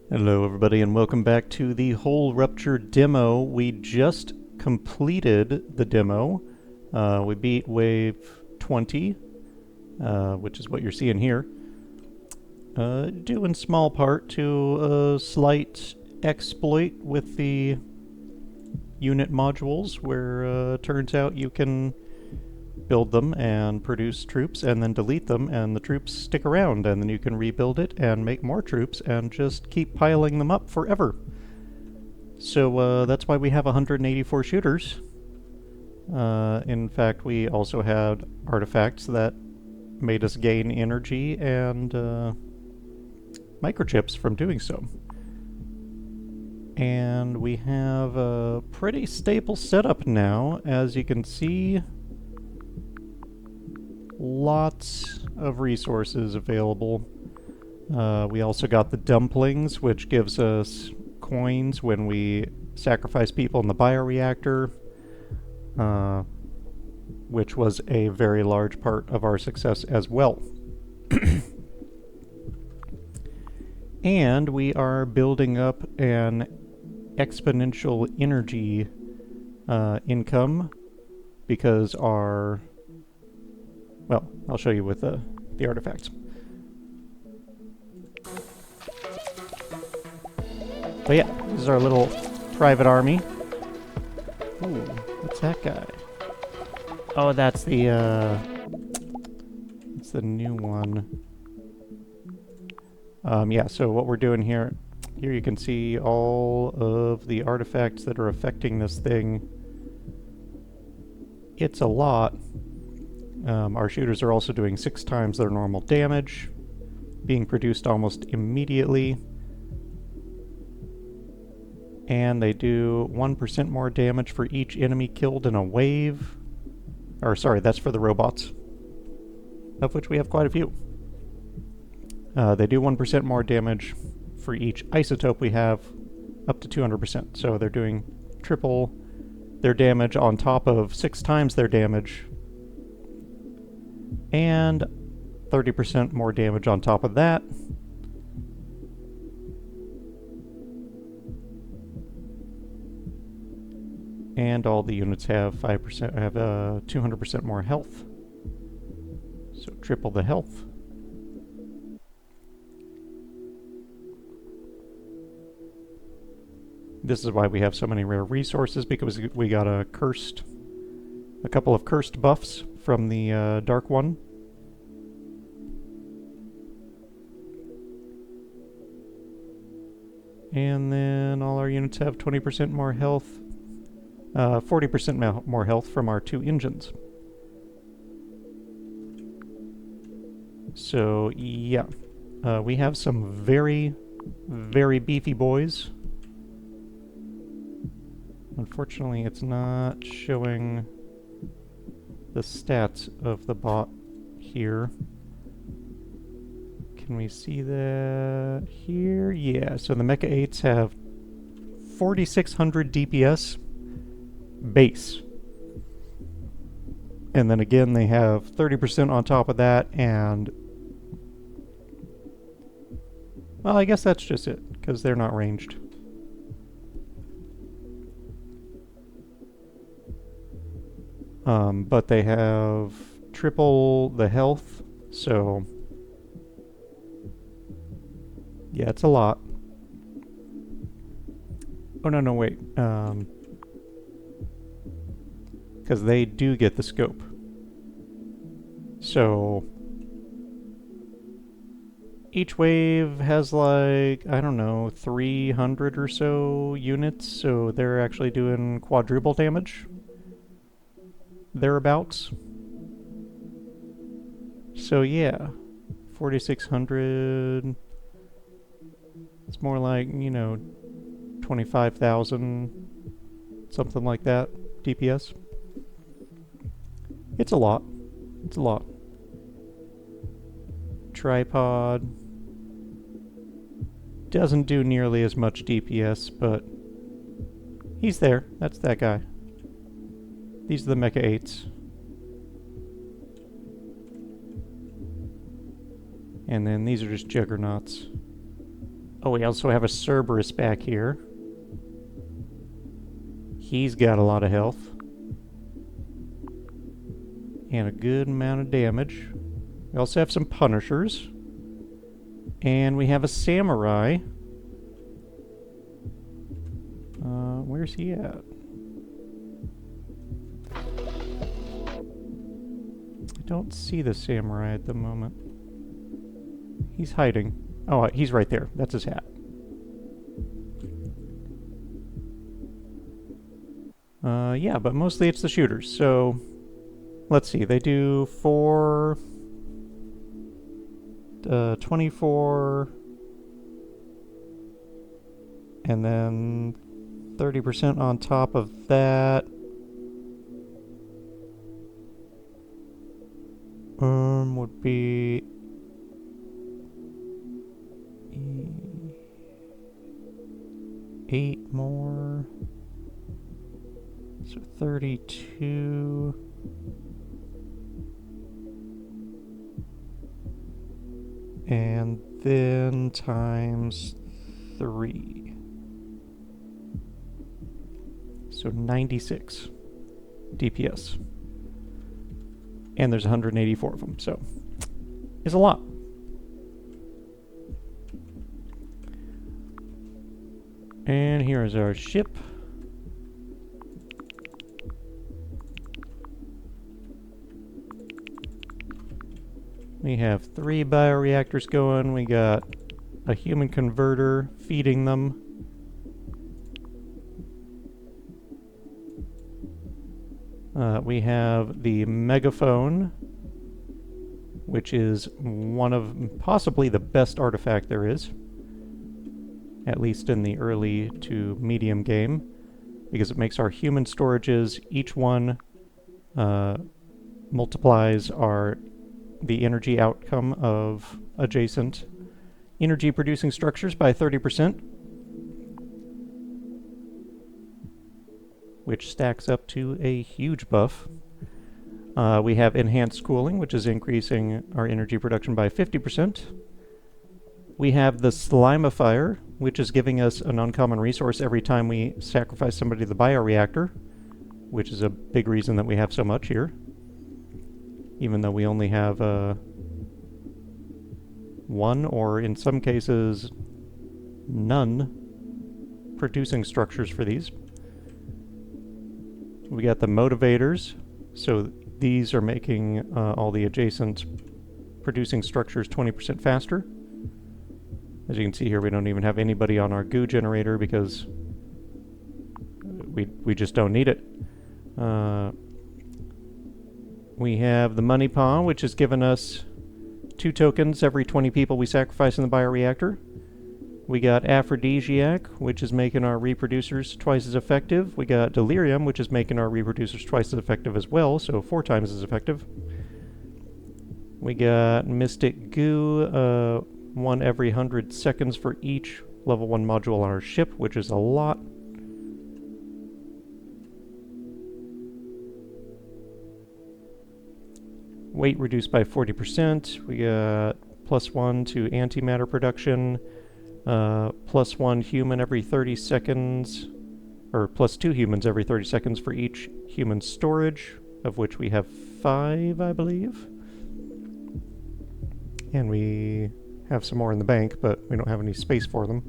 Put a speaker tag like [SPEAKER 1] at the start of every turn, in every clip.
[SPEAKER 1] Hello everybody and welcome back to the Hull Rupture demo. We just completed the demo. We beat wave 20, which is what you're seeing here. Due in small part to a slight exploit with the unit modules where turns out you can build them and produce troops and then delete them and the troops stick around and then you can rebuild it and make more troops and just keep piling them up forever. So that's why we have 184 shooters. In fact, we also had artifacts that made us gain energy and microchips from doing so. And we have a pretty stable setup now. As you can see, lots of resources available. We also got the dumplings, which gives us coins when we sacrifice people in the bioreactor, which was a very large part of our success as well. And we are building up an exponential energy income because our... Well, I'll show you with the artifacts. But yeah, this is our little private army. Ooh, what's that guy? Oh, that's the new one. Yeah, so what we're doing here you can see all of the artifacts that are affecting this thing. It's a lot. Our shooters are also doing 6 times their normal damage, being produced almost immediately. And they do 1% more damage for each enemy killed in a wave. Or sorry, that's for the robots, of which we have quite a few. They do 1% more damage for each isotope we have, up to 200%. So they're doing triple their damage on top of 6 times their damage. And 30% more damage on top of that. And all the units have 200% more health. So triple the health. This is why we have so many rare resources, because we got a couple of cursed buffs from the Dark One. And then all our units have 20% more health, 40% more health from our 2 engines. So yeah, we have some very, very beefy boys. Unfortunately, it's not showing the stats of the bot here. Can we see that here? Yeah, so the Mecha 8s have 4,600 DPS base. And then again, they have 30% on top of that, and... Well, I guess that's just it, because they're not ranged. But they have triple the health, so... Yeah, it's a lot. Oh, no, wait. Because they do get the scope. So... Each wave has like, I don't know, 300 or so units, so they're actually doing quadruple damage. Thereabouts. So yeah, 4,600... It's more like, 25,000, something like that, DPS. It's a lot. It's a lot. Tripod doesn't do nearly as much DPS, but he's there. That's that guy. These are the Mecha 8s. And then these are just juggernauts. Oh, we also have a Cerberus back here. He's got a lot of health. And a good amount of damage. We also have some Punishers. And we have a Samurai. Where's he at? I don't see the Samurai at the moment. He's hiding. Oh, he's right there. That's his hat. Yeah, but mostly it's the shooters. So, let's see. They do 24, and then 30% on top of that. Would be 8 more. So 32. And then times 3. So 96 DPS. And there's 184 of them, so it's a lot. And here is our ship. We have 3 bioreactors going. We got a human converter feeding them. We have the megaphone, which is one of possibly the best artifact there is, at least in the early to medium game, because it makes our human storages, each one multiplies the energy outcome of adjacent energy producing structures by 30%, which stacks up to a huge buff. We have enhanced cooling, which is increasing our energy production by 50%. We have the Slimifier, which is giving us an uncommon resource every time we sacrifice somebody to the bioreactor, which is a big reason that we have so much here, even though we only have 1, or in some cases none, producing structures for these. We got the motivators, so these are making all the adjacent producing structures 20% faster. As you can see here, we don't even have anybody on our goo generator because we just don't need it. We have the money paw, which has given us 2 tokens every 20 people we sacrifice in the bioreactor. We got Aphrodisiac, which is making our reproducers twice as effective. We got Delirium, which is making our reproducers twice as effective as well, so 4 times as effective. We got Mystic Goo, 1 every 100 seconds for each level 1 module on our ship, which is a lot. Weight reduced by 40%. We got +1 to antimatter production. +1 human every 30 seconds, or +2 humans every 30 seconds for each human storage, of which we have 5, I believe. And we have some more in the bank, but we don't have any space for them.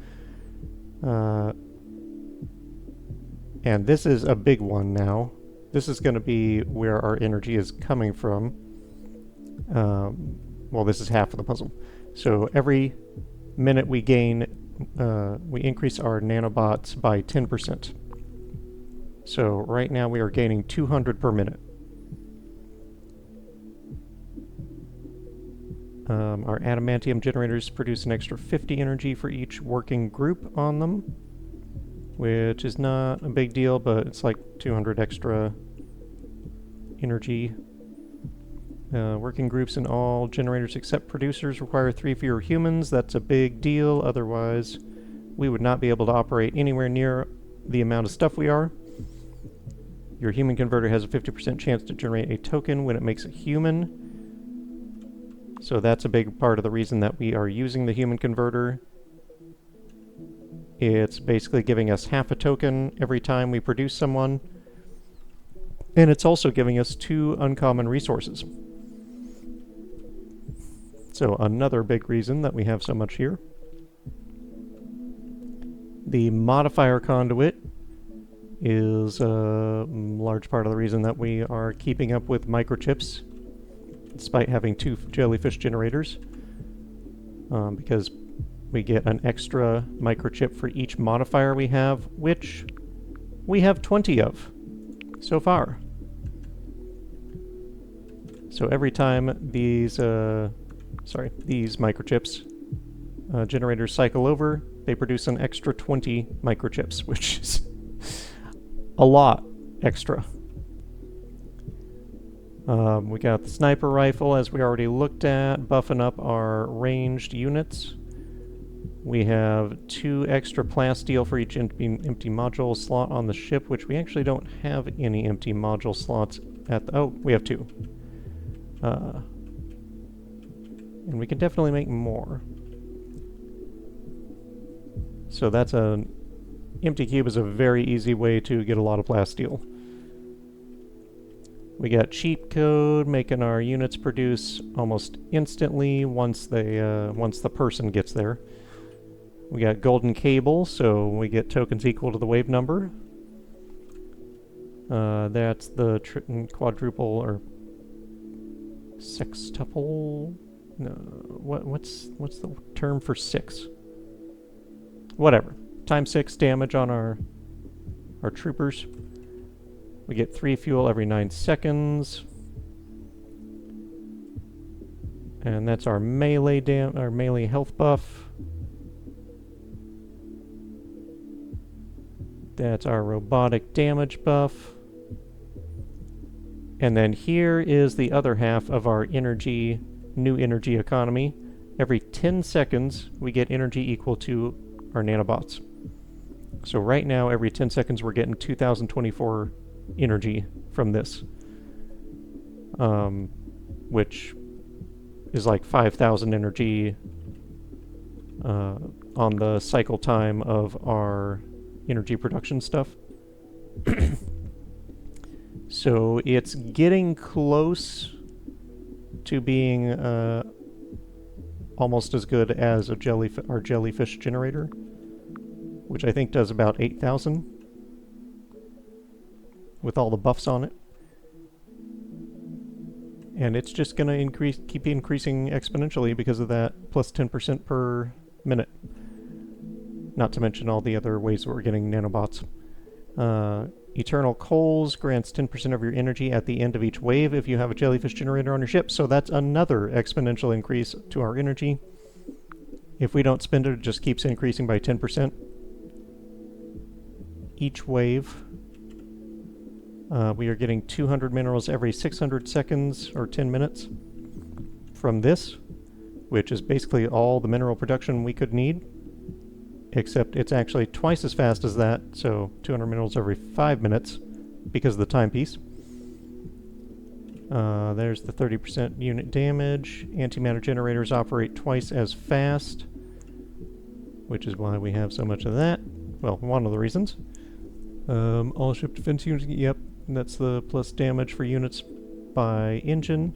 [SPEAKER 1] And this is a big one now. This is going to be where our energy is coming from. Well, this is half of the puzzle. So every minute we gain, we increase our nanobots by 10%. So right now we are gaining 200 per minute. Our adamantium generators produce an extra 50 energy for each working group on them, which is not a big deal, but it's like 200 extra energy. Working groups in all generators except producers require 3 fewer humans. That's a big deal. Otherwise, we would not be able to operate anywhere near the amount of stuff we are. Your human converter has a 50% chance to generate a token when it makes a human. So that's a big part of the reason that we are using the human converter. It's basically giving us half a token every time we produce someone, and it's also giving us 2 uncommon resources. So another big reason that we have so much here. The modifier conduit is a large part of the reason that we are keeping up with microchips, despite having 2 jellyfish generators, because we get an extra microchip for each modifier we have, which we have 20 of so far. So every time these microchips generators cycle over, they produce an extra 20 microchips, which is a lot extra. We got the sniper rifle, as we already looked at, buffing up our ranged units. We have 2 extra plasteel for each empty module slot on the ship, which we actually don't have any empty module slots at the... Oh, we have 2. And we can definitely make more. So that's an empty cube is a very easy way to get a lot of plasteel. We got cheat code, making our units produce almost instantly once the person gets there. We got golden cable, so we get tokens equal to the wave number. That's the quadruple or sextuple. No, what's the term for 6? Whatever. Times 6 damage on our troopers. We get 3 fuel every 9 seconds. And that's our melee health buff. That's our robotic damage buff. And then here is the other half of our new energy economy. Every 10 seconds, we get energy equal to our nanobots. So right now, every 10 seconds, we're getting 2024 energy from this, which is like 5,000 energy on the cycle time of our energy production stuff. So it's getting close to being almost as good as our jellyfish generator, which I think does about 8,000 with all the buffs on it. And it's just going to keep increasing exponentially because of that plus 10% per minute. Not to mention all the other ways that we're getting nanobots. Eternal Coals grants 10% of your energy at the end of each wave if you have a jellyfish generator on your ship, so that's another exponential increase to our energy. If we don't spend it, it just keeps increasing by 10% each wave. We are getting 200 minerals every 600 seconds or 10 minutes from this, which is basically all the mineral production we could need, except it's actually twice as fast as that, so 200 minerals every 5 minutes because of the timepiece. There's the 30% unit damage. Antimatter generators operate twice as fast, which is why we have so much of that. Well, one of the reasons. All ship defense units, yep, that's the plus damage for units by engine.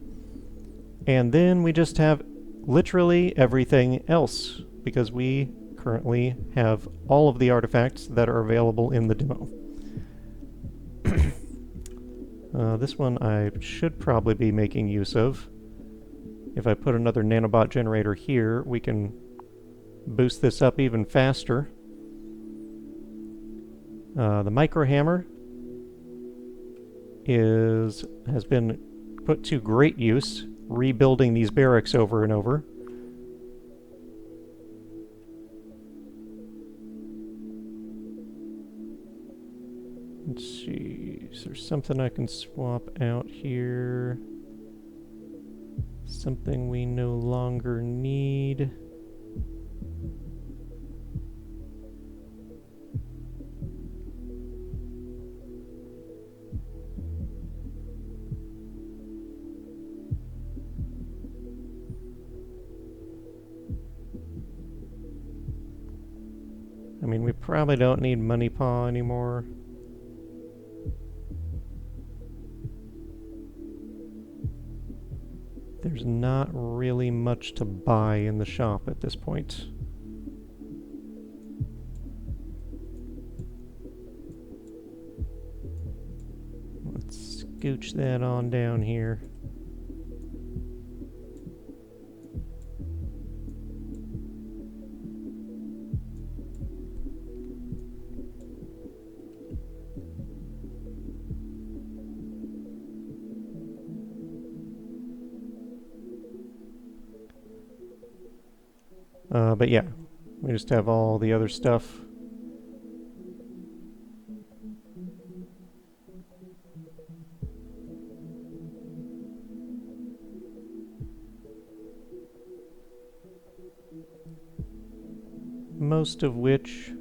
[SPEAKER 1] And then we just have literally everything else, because we currently have all of the artifacts that are available in the demo. This one I should probably be making use of. If I put another nanobot generator here, we can boost this up even faster. The micro hammer has been put to great use, rebuilding these barracks over and over. Let's see, is there something I can swap out here? Something we no longer need. I mean, we probably don't need Money Paw anymore. There's not really much to buy in the shop at this point. Let's scooch that on down here. But yeah, we just have all the other stuff. Most of which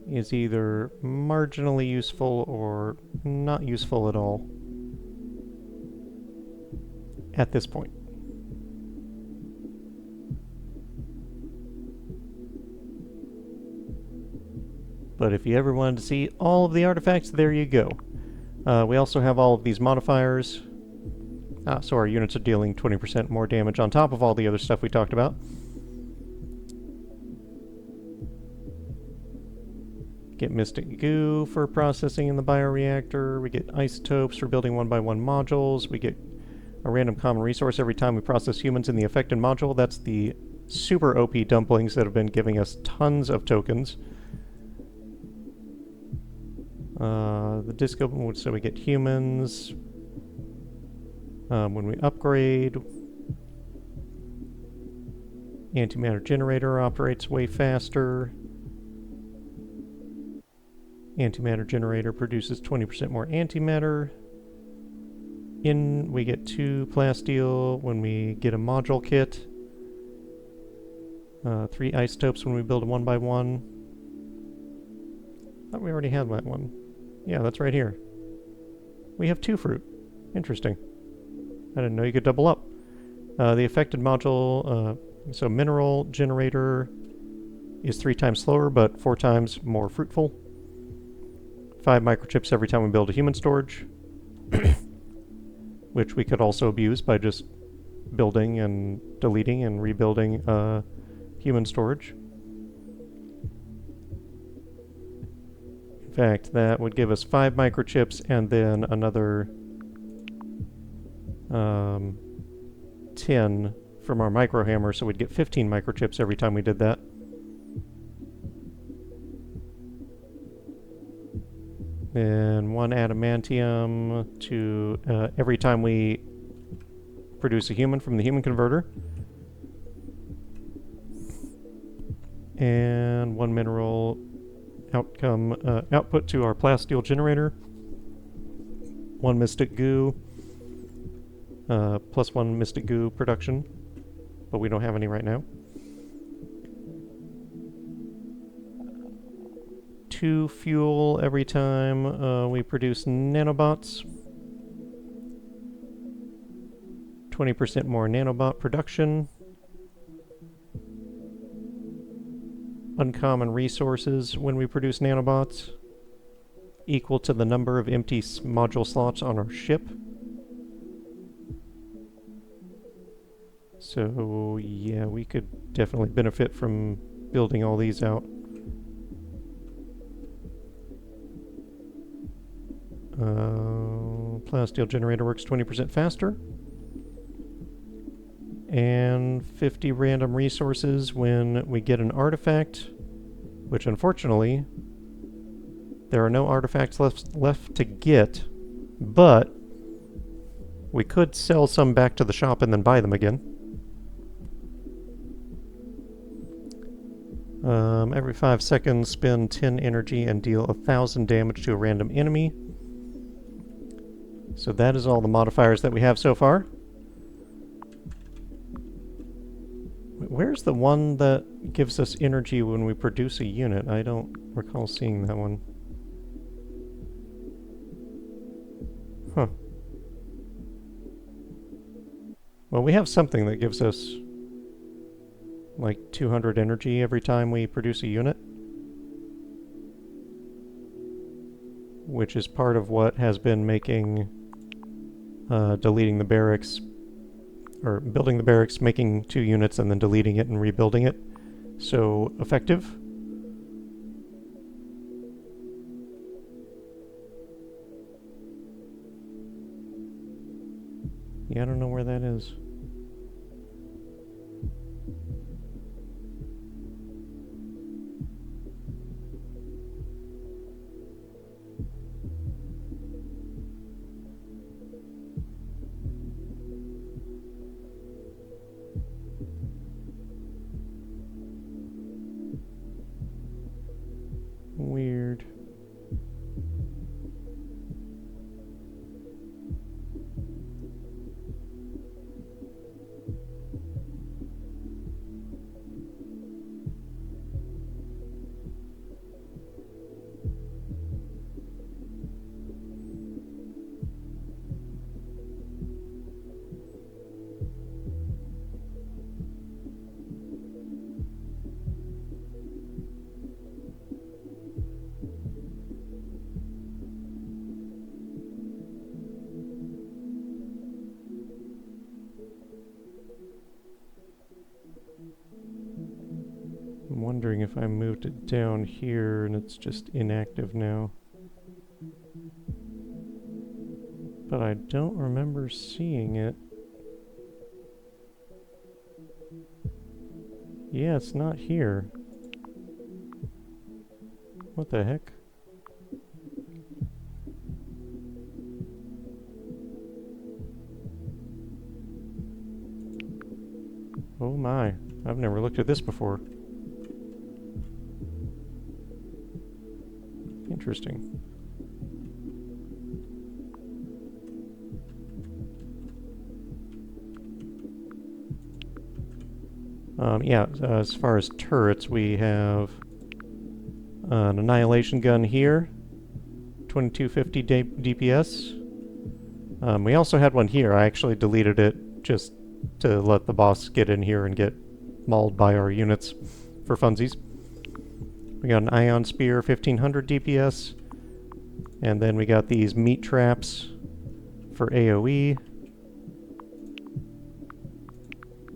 [SPEAKER 1] is either marginally useful or not useful at all at this point. But if you ever wanted to see all of the artifacts, there you go. We also have all of these modifiers. So our units are dealing 20% more damage on top of all the other stuff we talked about. Get Mystic Goo for processing in the bioreactor. We get isotopes for building 1x1 modules. We get a random common resource every time we process humans in the affected module. That's the super OP dumplings that have been giving us tons of tokens. The disco, so we get humans. When we upgrade, antimatter generator operates way faster. Antimatter generator produces 20% more antimatter. We get 2 plasteel when we get a module kit. 3 isotopes when we build a 1x1. Thought we already had that one. Yeah, that's right here. We have 2 fruit. Interesting. I didn't know you could double up. The affected module, so mineral generator is 3 times slower, but 4 times more fruitful. 5 microchips every time we build a human storage, which we could also abuse by just building and deleting and rebuilding human storage. In fact, that would give us 5 microchips and then another 10 from our micro hammer, so we'd get 15 microchips every time we did that. And 1 adamantium to every time we produce a human from the human converter. And 1 mineral output to our plasteel generator. 1 mystic goo. Plus 1 mystic goo production. But we don't have any right now. 2 fuel every time we produce nanobots. 20% more nanobot production. Uncommon resources when we produce nanobots, equal to the number of empty module slots on our ship. So yeah, we could definitely benefit from building all these out. Plasteel generator works 20% faster. And 50 random resources when we get an artifact, which unfortunately there are no artifacts left to get, but we could sell some back to the shop and then buy them again. Every 5 seconds, spend 10 energy and deal 1,000 damage to a random enemy. So that is all the modifiers that we have so far. Where's the one that gives us energy when we produce a unit? I don't recall seeing that one. Huh. Well, we have something that gives us like 200 energy every time we produce a unit, which is part of what has been making deleting the barracks, or building the barracks, making 2 units, and then deleting it and rebuilding it so effective. Yeah, I don't know where that is. Weird. I'm wondering if I moved it down here and it's just inactive now. But I don't remember seeing it. Yeah, it's not here. What the heck? Oh my, I've never looked at this before. Interesting. Yeah, as far as turrets, we have an Annihilation gun here, 2250 DPS. We also had one here. I actually deleted it just to let the boss get in here and get mauled by our units for funsies. We got an Ion Spear, 1500 DPS. And then we got these meat traps for AoE,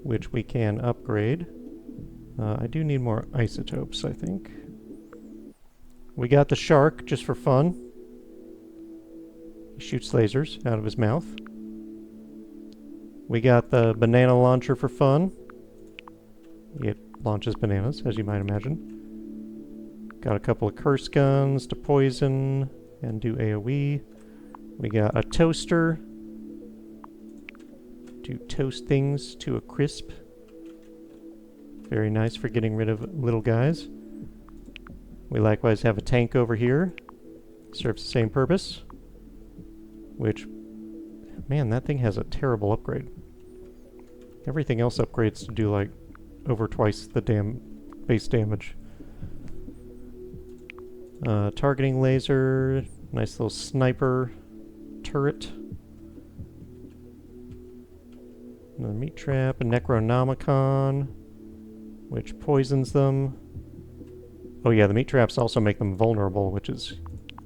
[SPEAKER 1] which we can upgrade. I do need more isotopes, I think. We got the shark just for fun. He shoots lasers out of his mouth. We got the banana launcher for fun. It launches bananas, as you might imagine. Got a couple of curse guns to poison and do AoE. We got a toaster to toast things to a crisp. Very nice for getting rid of little guys. We likewise have a tank over here. Serves the same purpose. Which, man, that thing has a terrible upgrade. Everything else upgrades to do like over twice the base damage. Targeting laser, nice little sniper turret. Another meat trap, a Necronomicon, which poisons them. Oh yeah, the meat traps also make them vulnerable, which is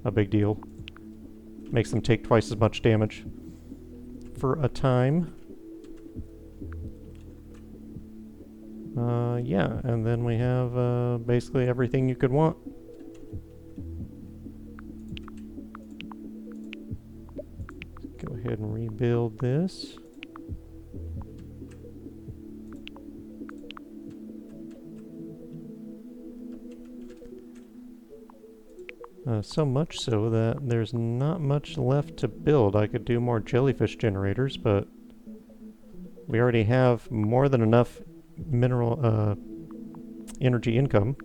[SPEAKER 1] a big deal. Makes them take twice as much damage for a time. Yeah, and then we have basically everything you could want. Go ahead and rebuild this. So much so that there's not much left to build. I could do more jellyfish generators, but we already have more than enough mineral energy income.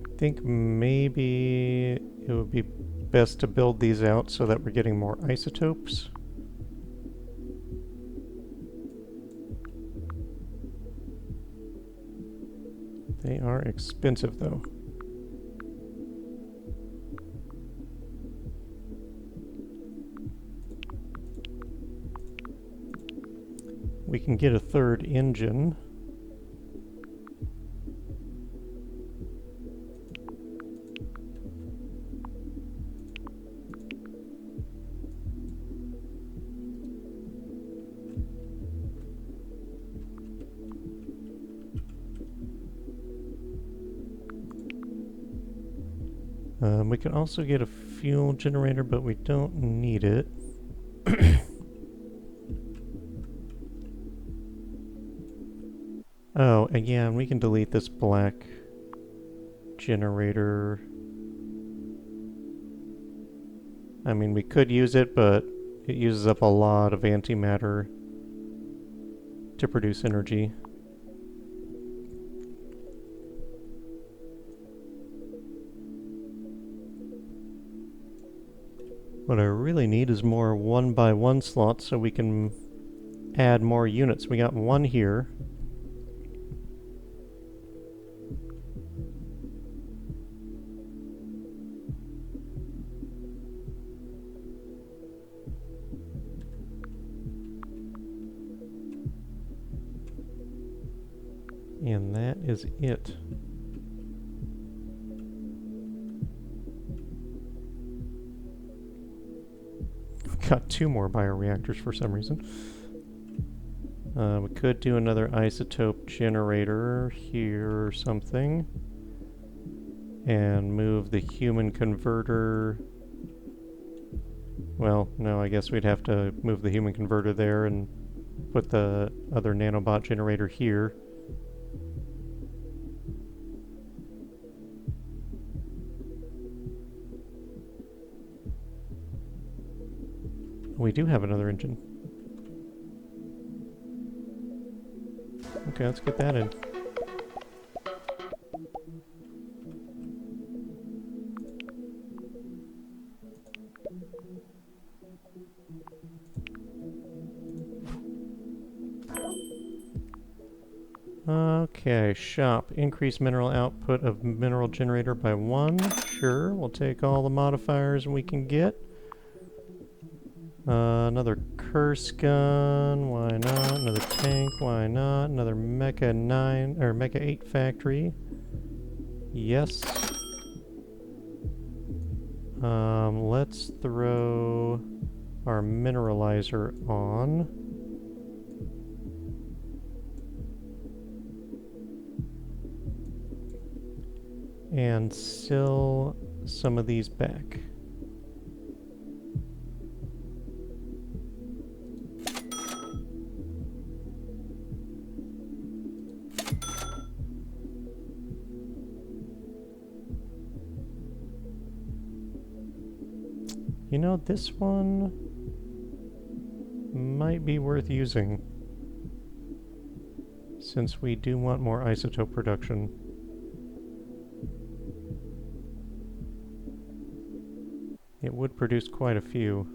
[SPEAKER 1] I think maybe it would be best to build these out so that we're getting more isotopes. They are expensive though. we can get a third engine. We can also get a fuel generator, but we don't need it. Oh, and yeah, and we can delete this black generator. I mean, we could use it, but it uses up a lot of antimatter to produce energy. What I really need is more 1x1 slots so we can add more units. We got one here. And that is it. We've got two more bioreactors for some reason. We could do another isotope generator here or something. And move the human converter. Well, no, I guess we'd have to move the human converter there and put the other nanobot generator here. We do have another engine. Okay, let's get that in. Okay, shop. Increase mineral output of mineral generator by 1. Sure, we'll take all the modifiers we can get. Another curse gun, why not? Another tank, why not? Another Mecha 9 or Mecha 8 factory. Yes. Let's throw our mineralizer on. And seal some of these back. You know, this one might be worth using, since we do want more isotope production. It would produce quite a few.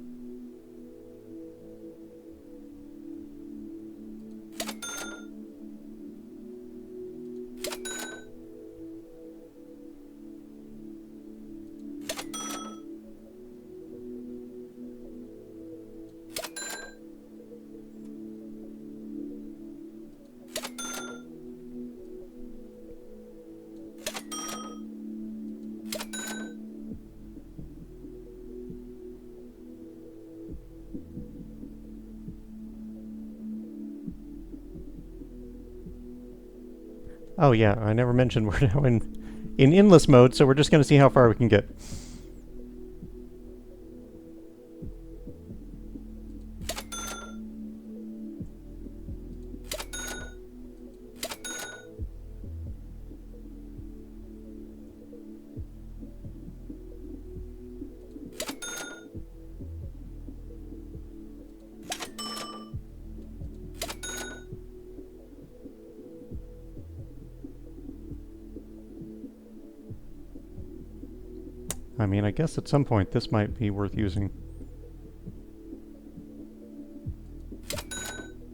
[SPEAKER 1] Oh yeah, I never mentioned we're now in endless mode, so we're just going to see how far we can get. I mean, I guess at some point this might be worth using.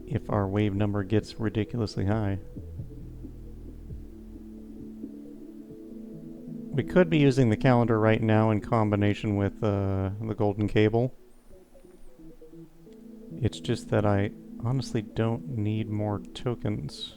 [SPEAKER 1] If our wave number gets ridiculously high. We could be using the calendar right now in combination with the golden cable. It's just that I honestly don't need more tokens.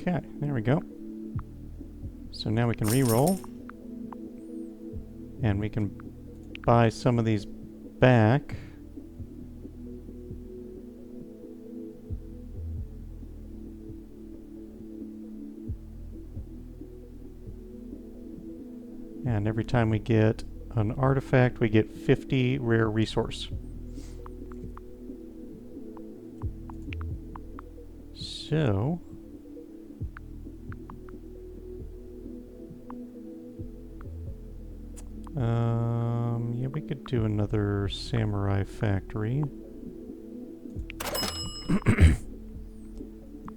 [SPEAKER 1] Okay, there we go. So now we can re-roll. And we can buy some of these back. And every time we get an artifact, we get 50 rare resource. So... yeah, we could do another samurai factory.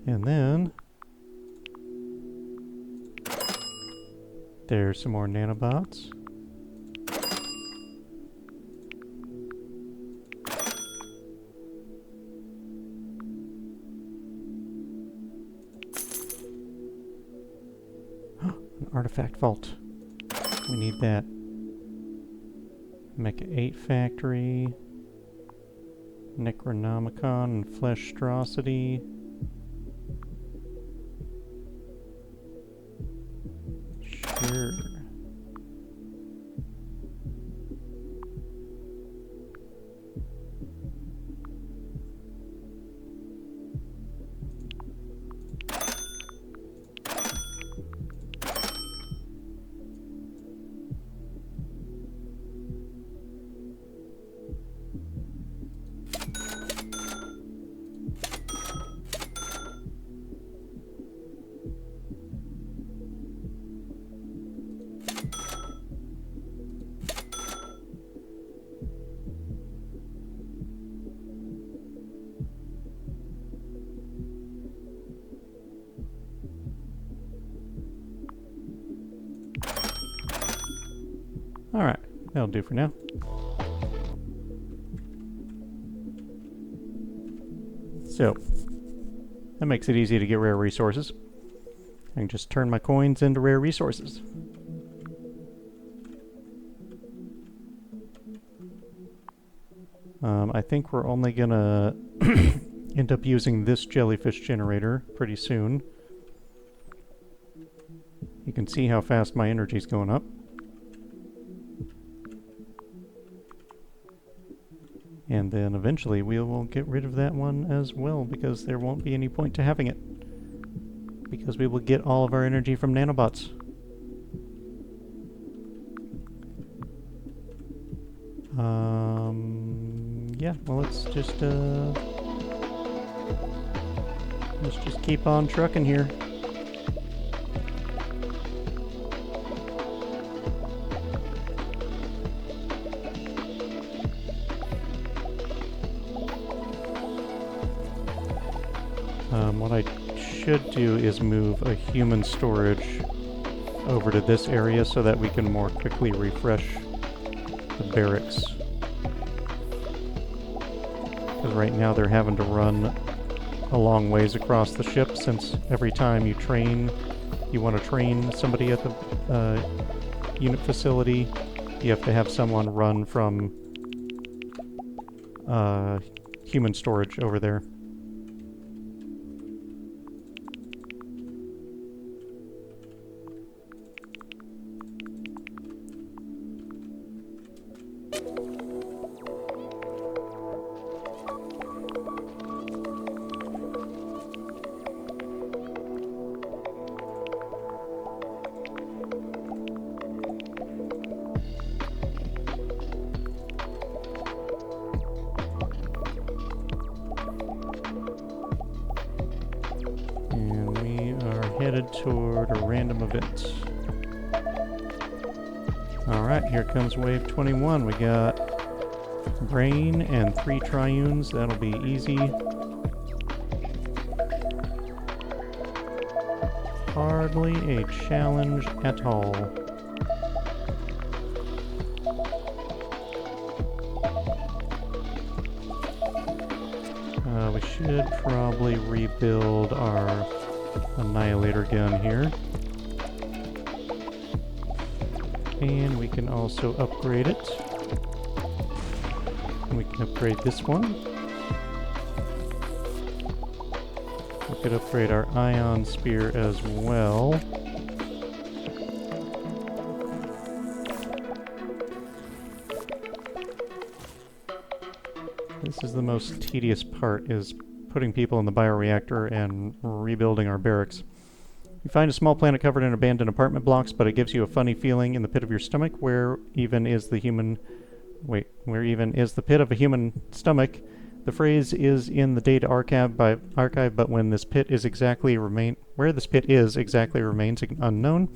[SPEAKER 1] And then... there's some more nanobots. An artifact vault. We need that. Mecha 8 factory. Necronomicon and Fleshstrosity. Sure. Alright, that'll do for now. So, that makes it easy to get rare resources. I can just turn my coins into rare resources. I think we're only gonna end up using this jellyfish generator pretty soon. You can see how fast my energy's going up. And then eventually we will get rid of that one as well, because there won't be any point to having it. Because we will get all of our energy from nanobots. Yeah, well let's just keep on trucking here. What I should do is move a human storage over to this area so that we can more quickly refresh the barracks. Because right now they're having to run a long ways across the ship, since every time you want to train somebody at the unit facility, you have to have someone run from human storage over there. Headed toward a random event. Alright, here comes wave 21. We got brain and 3 triunes. That'll be easy. hardly a challenge at all. We should probably rebuild our Annihilator gun here. And we can also upgrade it. We can upgrade this one. We could upgrade our Ion Spear as well. This is the most tedious part, is putting people in the bioreactor and rebuilding our barracks. You find a small planet covered in abandoned apartment blocks, but it gives you a funny feeling in the pit of your stomach, where even is the pit of a human stomach. The phrase is in the data archive, but when this pit is where this pit is exactly remains unknown.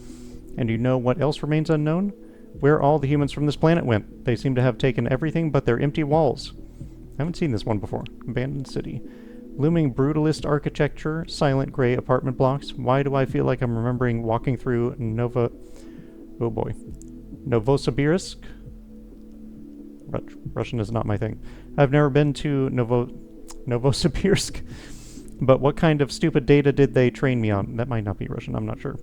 [SPEAKER 1] And you know what else remains unknown? Where all the humans from this planet went. They seem to have taken everything but their empty walls. I haven't seen this one before. Abandoned city. Looming brutalist architecture, silent gray apartment blocks. Why do I feel like I'm remembering walking through Novosibirsk? Russian is not my thing. I've never been to Novosibirsk, but what kind of stupid data did they train me on? That might not be Russian, I'm not sure.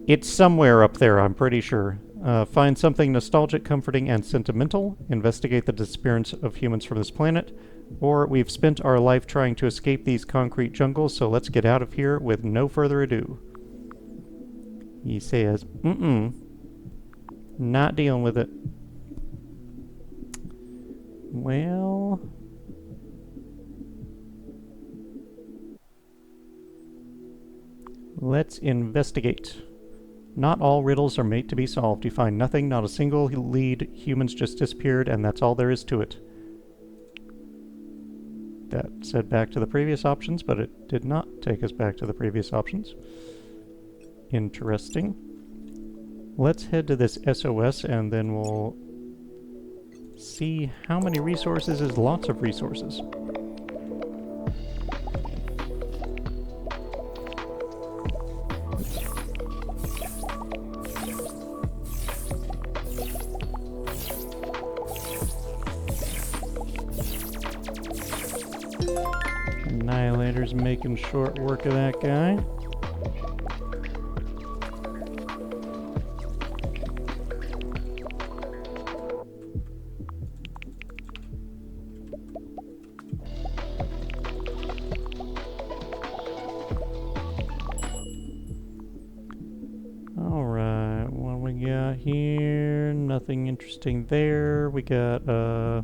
[SPEAKER 1] It's somewhere up there, I'm pretty sure. Find something nostalgic, comforting, and sentimental. Investigate the disappearance of humans from this planet. Or we've spent our life trying to escape these concrete jungles, so let's get out of here with no further ado. He says, not dealing with it. Well... let's investigate. Not all riddles are made to be solved. You find nothing, not a single lead. Humans just disappeared, and that's all there is to it. That said back to the previous options, but it did not take us back to the previous options. Interesting. Let's head to this SOS, and then we'll see how many resources is lots of resources. Annihilator's making short work of that guy. Alright, what we got here? Nothing interesting there. We got +1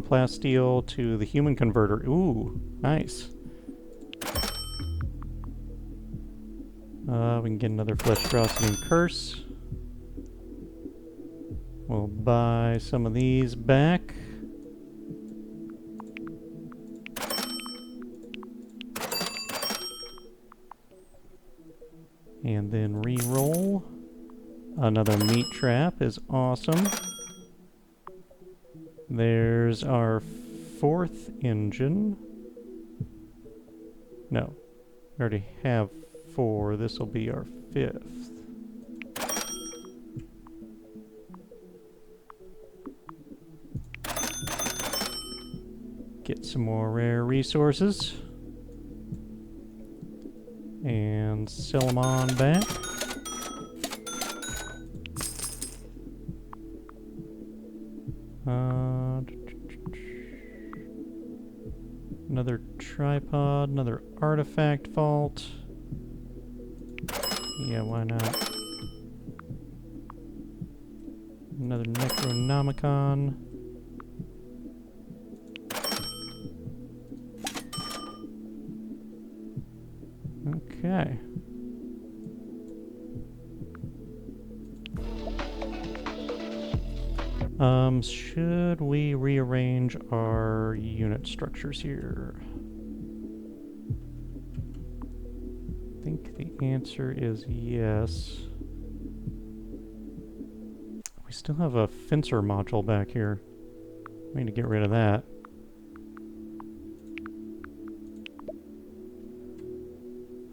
[SPEAKER 1] plasteel to the human converter. Ooh, nice. We can get another Flestrosity and Curse. We'll buy some of these back. And then re-roll. Another meat trap is awesome. There's our 4th engine. No, we already have 4. This will be our 5th. Get some more rare resources. And sell them on back. Another tripod, another artifact vault. Yeah, why not? Another Necronomicon. Okay. Should we rearrange our unit structures here? I think the answer is yes. We still have a fencer module back here. We need to get rid of that.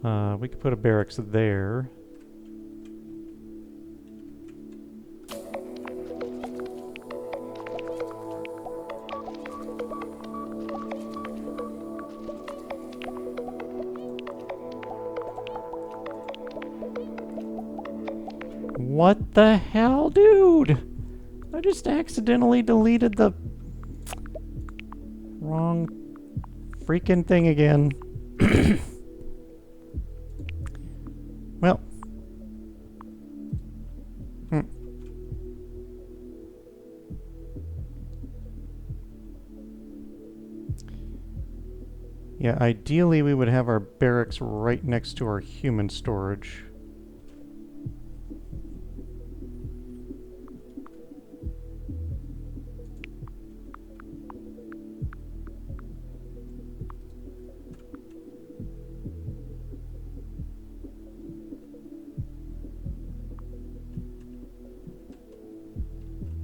[SPEAKER 1] We could put a barracks there. What the hell, dude? I just accidentally deleted the wrong freaking thing again. Well. Yeah, ideally we would have our barracks right next to our human storage.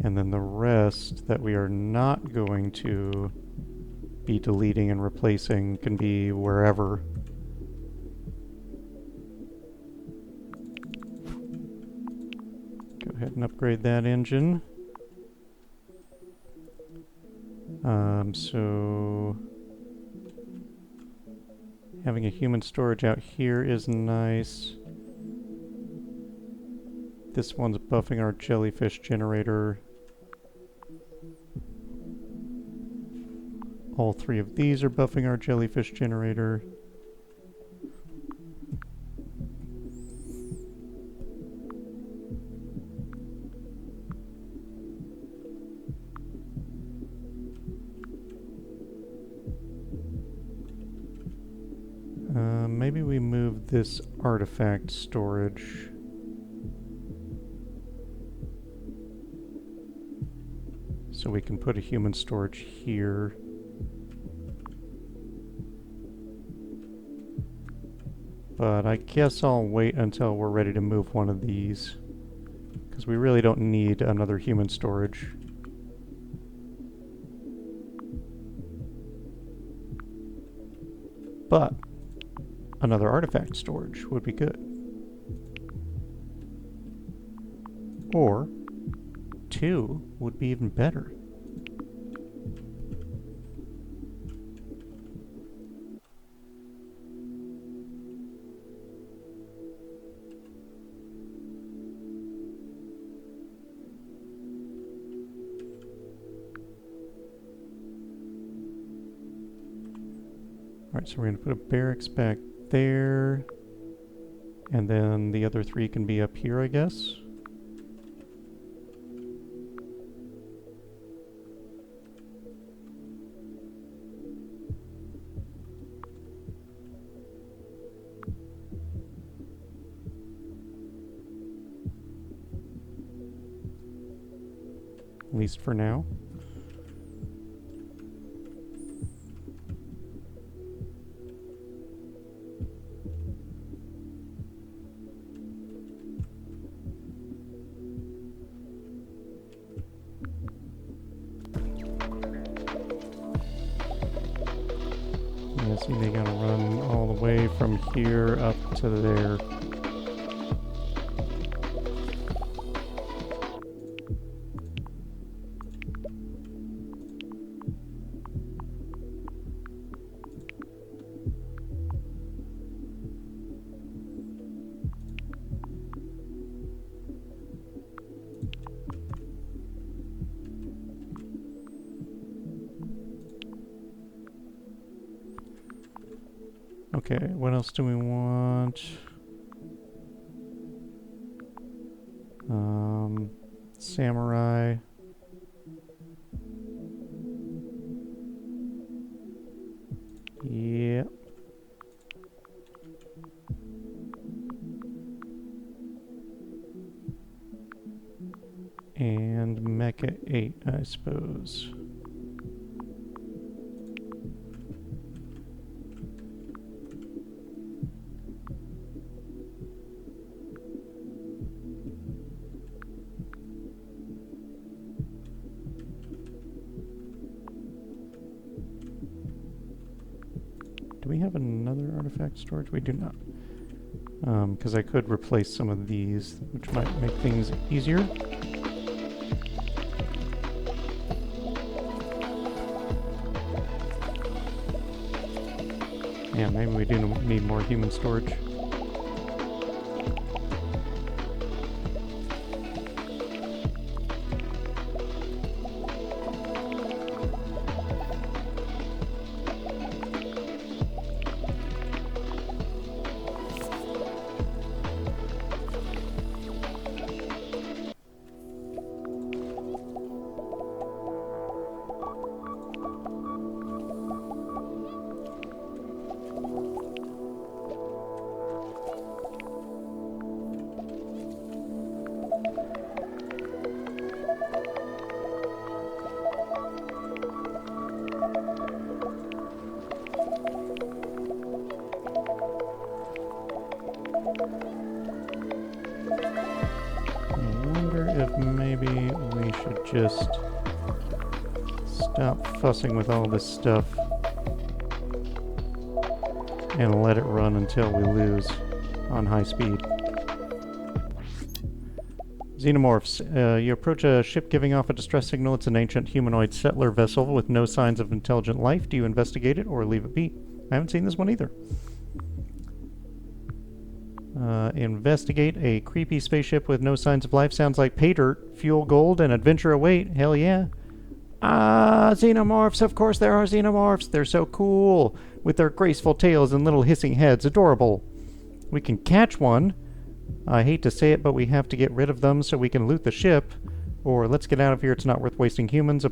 [SPEAKER 1] And then the rest that we are not going to be deleting and replacing can be wherever. Go ahead and upgrade that engine. So having a human storage out here is nice. This one's buffing our jellyfish generator. All three of these are buffing our jellyfish generator. Maybe we move this artifact storage. So we can put a human storage here. But I guess I'll wait until we're ready to move one of these, because we really don't need another human storage. But another artifact storage would be good. Or 2 would be even better. Alright, so we're going to put a barracks back there, and then the other 3 can be up here, I guess. At least for now. See, they gotta run all the way from here up to there. Okay, what else do we want? Samurai. Yep. And Mecha 8, I suppose. Do we have another artifact storage? We do not. because I could replace some of these, which might make things easier. Yeah, maybe we do need more human storage. Maybe we should just stop fussing with all this stuff and let it run until we lose on high speed. Xenomorphs. You approach a ship giving off a distress signal. It's an ancient humanoid settler vessel with no signs of intelligent life. Do you investigate it or leave it be? I haven't seen this one either. Investigate a creepy spaceship with no signs of life. Sounds like pay dirt, fuel gold, and adventure await. Hell yeah. Xenomorphs. Of course there are xenomorphs. They're so cool. With their graceful tails and little hissing heads. Adorable. We can catch one. I hate to say it, but we have to get rid of them so we can loot the ship. Or let's get out of here. It's not worth wasting humans.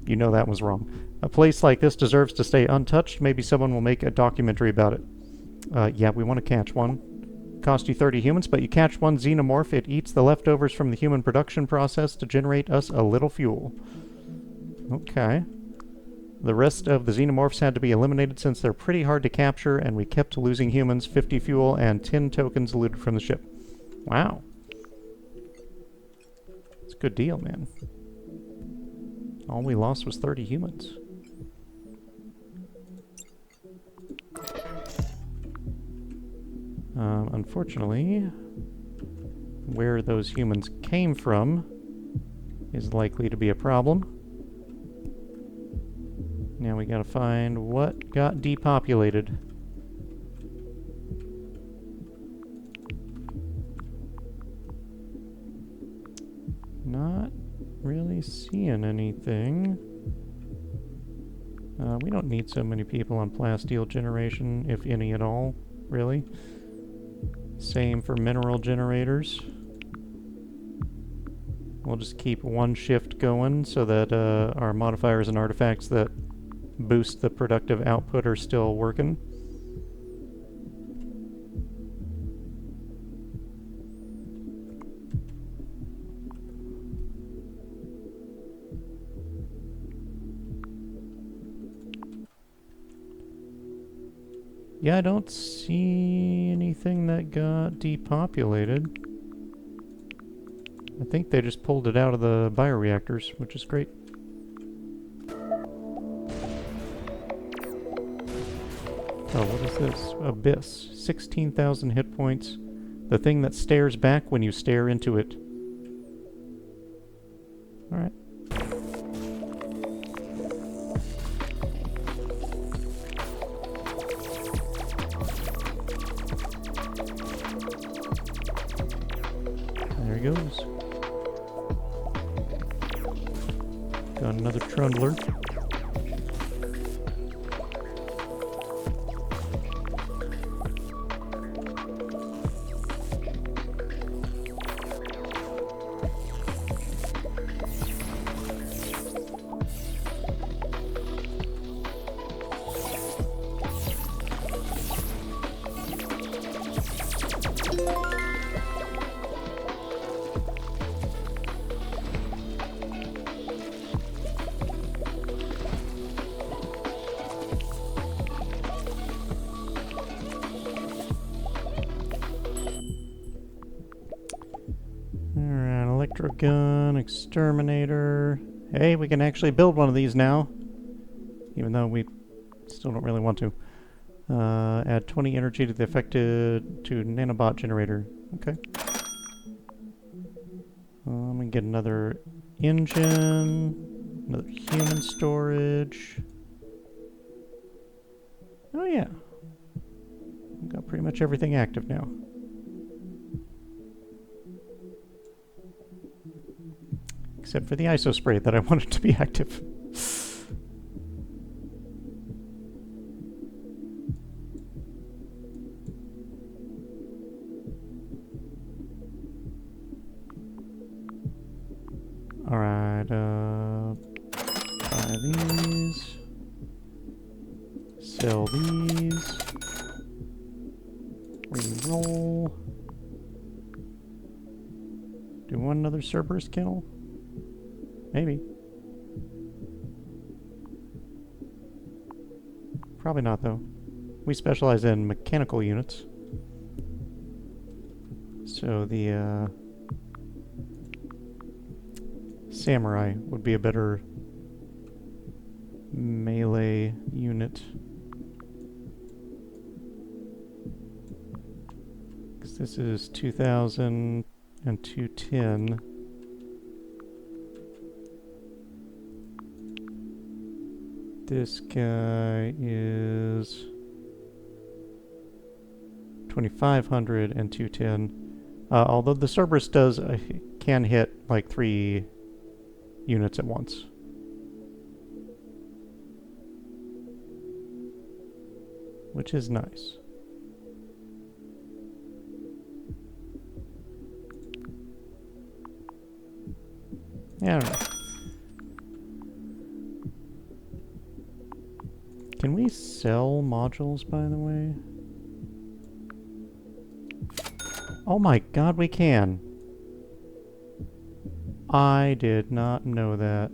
[SPEAKER 1] You know that was wrong. A place like this deserves to stay untouched. Maybe someone will make a documentary about it. Yeah, we want to catch one. Cost you 30 humans, but you catch one xenomorph. It eats the leftovers from the human production process to generate us a little fuel. Okay. The rest of the xenomorphs had to be eliminated since they're pretty hard to capture, and we kept losing humans, 50 fuel, and 10 tokens looted from the ship. Wow. It's a good deal, man. All we lost was 30 humans. Unfortunately, where those humans came from is likely to be a problem. Now we gotta find what got depopulated. Not really seeing anything. We don't need so many people on plasteel generation, if any at all, really. Same for mineral generators. We'll just keep one shift going so that our modifiers and artifacts that boost the productive output are still working. Yeah, I don't see anything that got depopulated. I think they just pulled it out of the bioreactors, which is great. Oh, what is this? Abyss. 16,000 hit points. The thing that stares back when you stare into it. Alright. There he goes. Got another trundler. Gun, exterminator. Hey, we can actually build one of these now. Even though we still don't really want to. Add 20 energy to the affected to nanobot generator. Okay. Let me get another engine, another human storage. Oh yeah. We've got pretty much everything active now. Except for the ISO spray that I wanted to be active. Alright, buy these. Sell these. Reroll. Do one another Cerberus kill? Maybe. Probably not, though. We specialize in mechanical units. So the, Samurai would be a better melee unit. Because this is 2,000 and 210. This guy is 2,500 and 210. Although the Cerberus does can hit like 3 units at once. Which is nice. Yeah, I don't know. Can we sell modules, by the way? Oh my god, we can! I did not know that.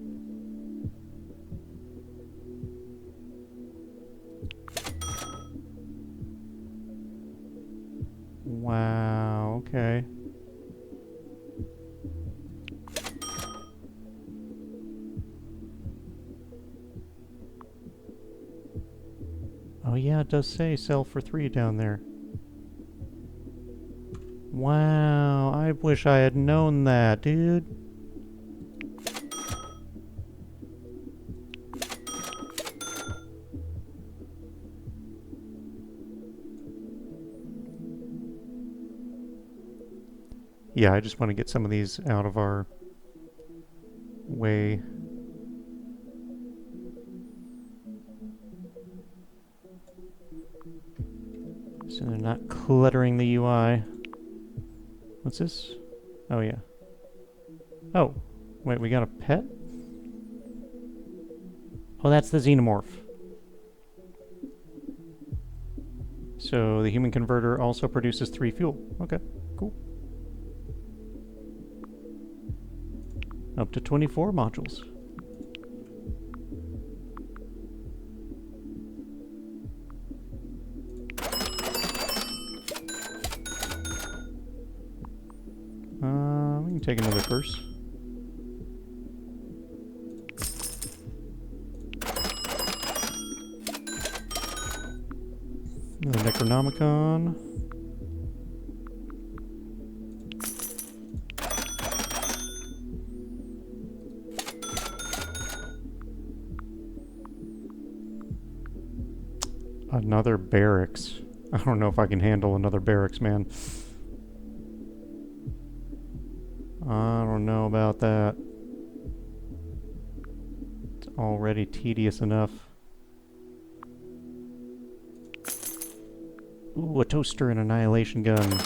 [SPEAKER 1] Wow, okay. Oh yeah, it does say sell for 3 down there. Wow, I wish I had known that, dude. Yeah, I just want to get some of these out of our way. So they're not cluttering the UI. What's this? Oh, yeah. Oh, wait, we got a pet? Oh, that's the xenomorph. So the human converter also produces 3 fuel. Okay, cool. Up to 24 modules. We can take another curse. Another Necronomicon. Another barracks. I don't know if I can handle another barracks, man. I don't know about that. It's already tedious enough. Ooh, a toaster and annihilation gun.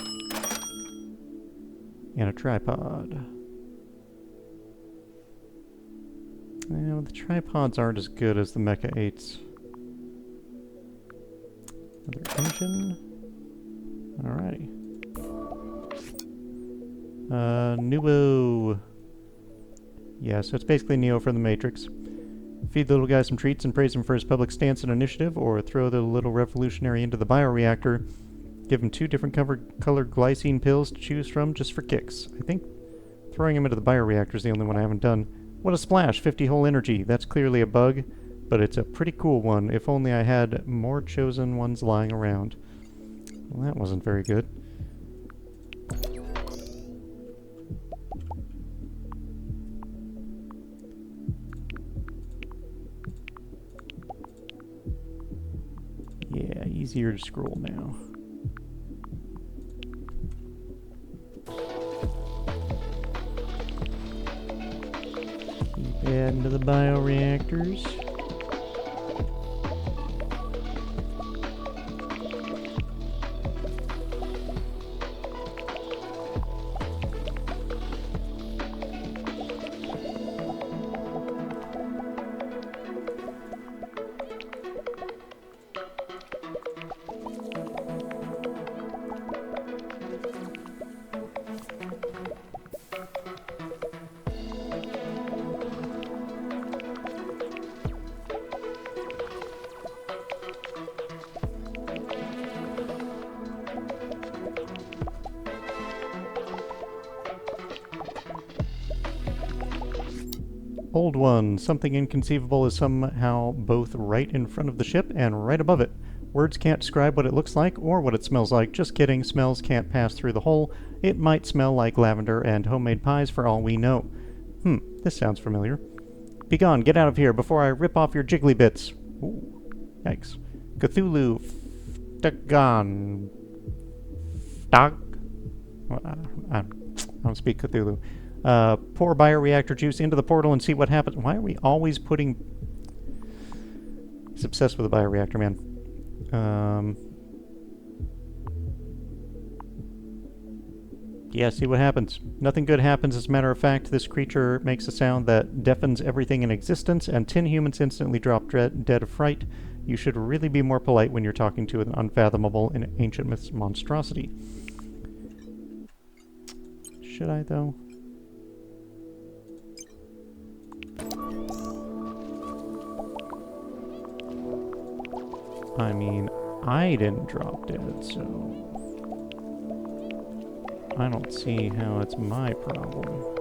[SPEAKER 1] And a tripod. Yeah, the tripods aren't as good as the Mecha 8s. Another engine. Alrighty. Nuo. Yeah, so it's basically Neo from the Matrix. Feed the little guy some treats and praise him for his public stance and initiative, or throw the little revolutionary into the bioreactor. Give him 2 different colored glycine pills to choose from just for kicks. I think throwing him into the bioreactor is the only one I haven't done. What a splash! 50 whole energy. That's clearly a bug. but it's a pretty cool one. If only I had more chosen ones lying around. Well, that wasn't very good. Yeah, easier to scroll now. Keep adding to the bioreactors. Old one. Something inconceivable is somehow both right in front of the ship and right above it. Words can't describe what it looks like or what it smells like. Just kidding. Smells can't pass through the hole. It might smell like lavender and homemade pies for all we know. This sounds familiar. Begone, get out of here before I rip off your jiggly bits. Ooh, yikes. Cthulhu Ftagon. I don't speak Cthulhu. Pour bioreactor juice into the portal and see what happens. Why are we always putting... He's obsessed with the bioreactor, man. Yeah, see what happens. Nothing good happens. As a matter of fact, this creature makes a sound that deafens everything in existence, and 10 humans instantly drop dead of fright. You should really be more polite when you're talking to an unfathomable and ancient monstrosity. Should I, though? I mean, I didn't drop dead, so... I don't see how it's my problem.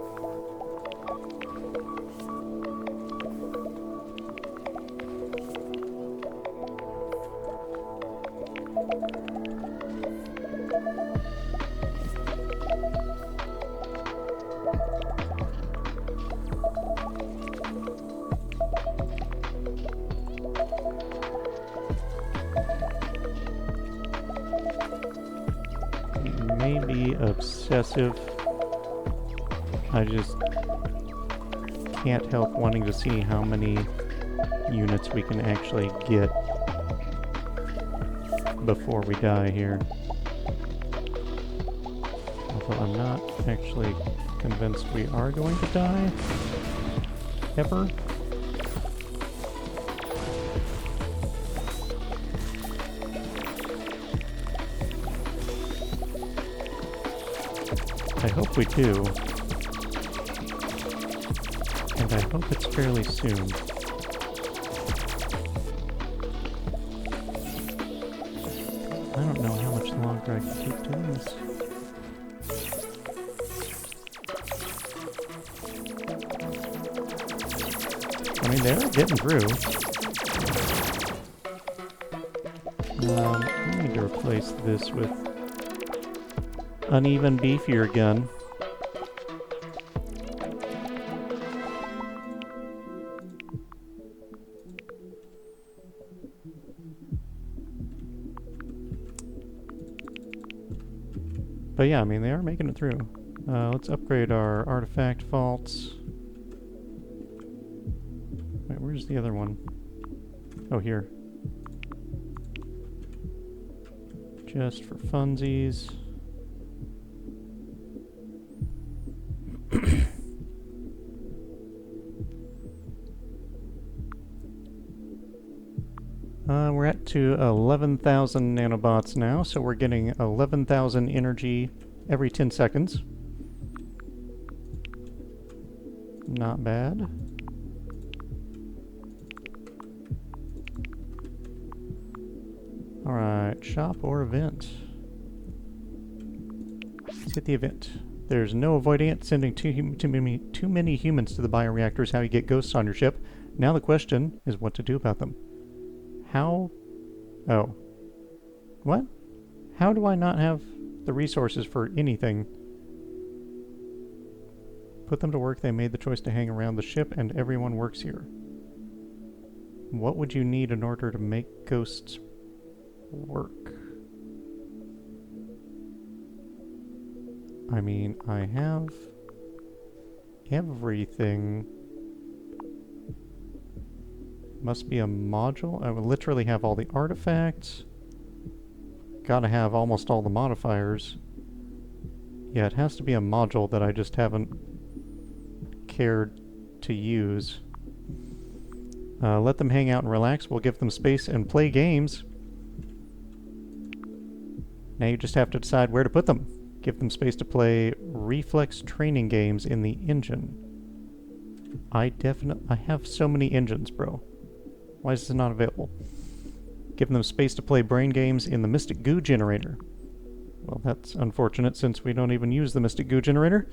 [SPEAKER 1] Maybe obsessive. I just can't help wanting to see how many units we can actually get before we die here. Although I'm not actually convinced we are going to die. Ever. I hope we do. And I hope it's fairly soon. I don't know how much longer I can keep doing this. I mean, they're getting through. I need to replace this with uneven, beefier gun. But yeah, I mean, they are making it through. Let's upgrade our artifact vaults. Wait, where's the other one? Oh, here. Just for funsies. We're at to 11,000 nanobots now, so we're getting 11,000 energy every 10 seconds. Not bad. Alright, shop or event. Let's hit the event. There's no avoiding it. Sending too many humans to the bioreactor is how you get ghosts on your ship. Now the question is what to do about them. How... Oh. What? How do I not have the resources for anything? Put them to work. They made the choice to hang around the ship, and everyone works here. What would you need in order to make ghosts work? I mean, I have everything. Must be a module. I would literally have all the artifacts. Gotta have almost all the modifiers. Yeah, it has to be a module that I just haven't cared to use. Let them hang out and relax. We'll give them space and play games. Now you just have to decide where to put them. Give them space to play reflex training games in the engine. I have so many engines, bro. Why is this not available? Give them space to play brain games in the Mystic Goo Generator. Well, that's unfortunate since we don't even use the Mystic Goo Generator.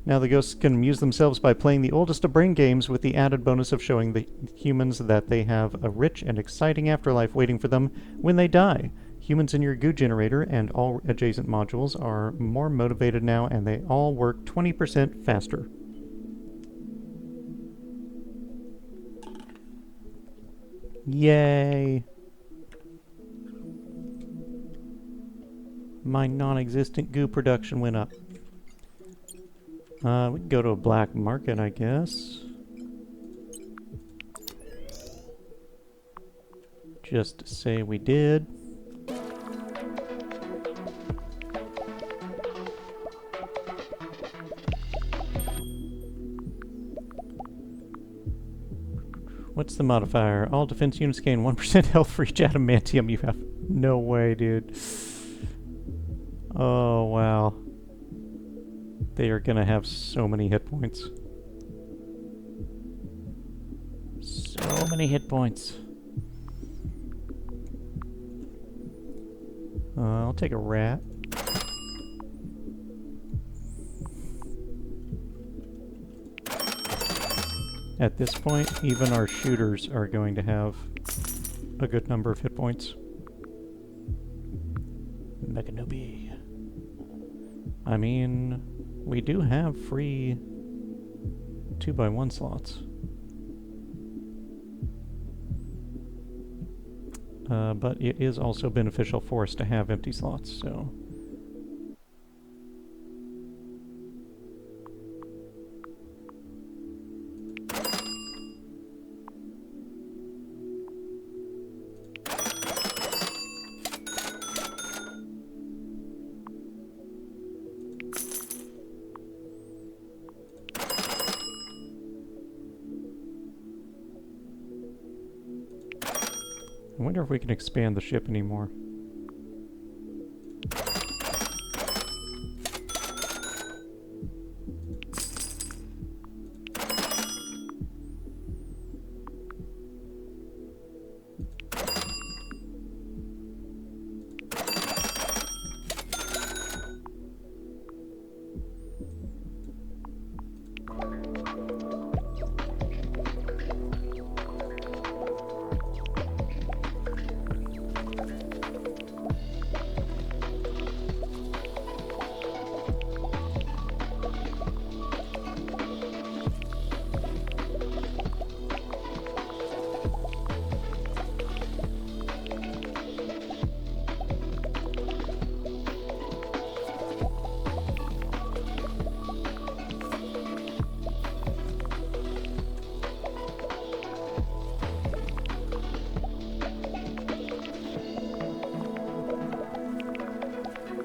[SPEAKER 1] Now the ghosts can amuse themselves by playing the oldest of brain games with the added bonus of showing the humans that they have a rich and exciting afterlife waiting for them when they die. Humans in your goo generator and all adjacent modules are more motivated now, and they all work 20% faster. Yay! My non-existent goo production went up. We can go to a black market, I guess. Just to say we did. What's the modifier? All defense units gain 1% health for each adamantium you have. No way, dude. Oh, wow. They are gonna have so many hit points. So many hit points. I'll take a rat. At this point, even our shooters are going to have a good number of hit points. Mechanobi. I mean, we do have free 2x1 slots. But it is also beneficial for us to have empty slots, so... I wonder if we can expand the ship anymore.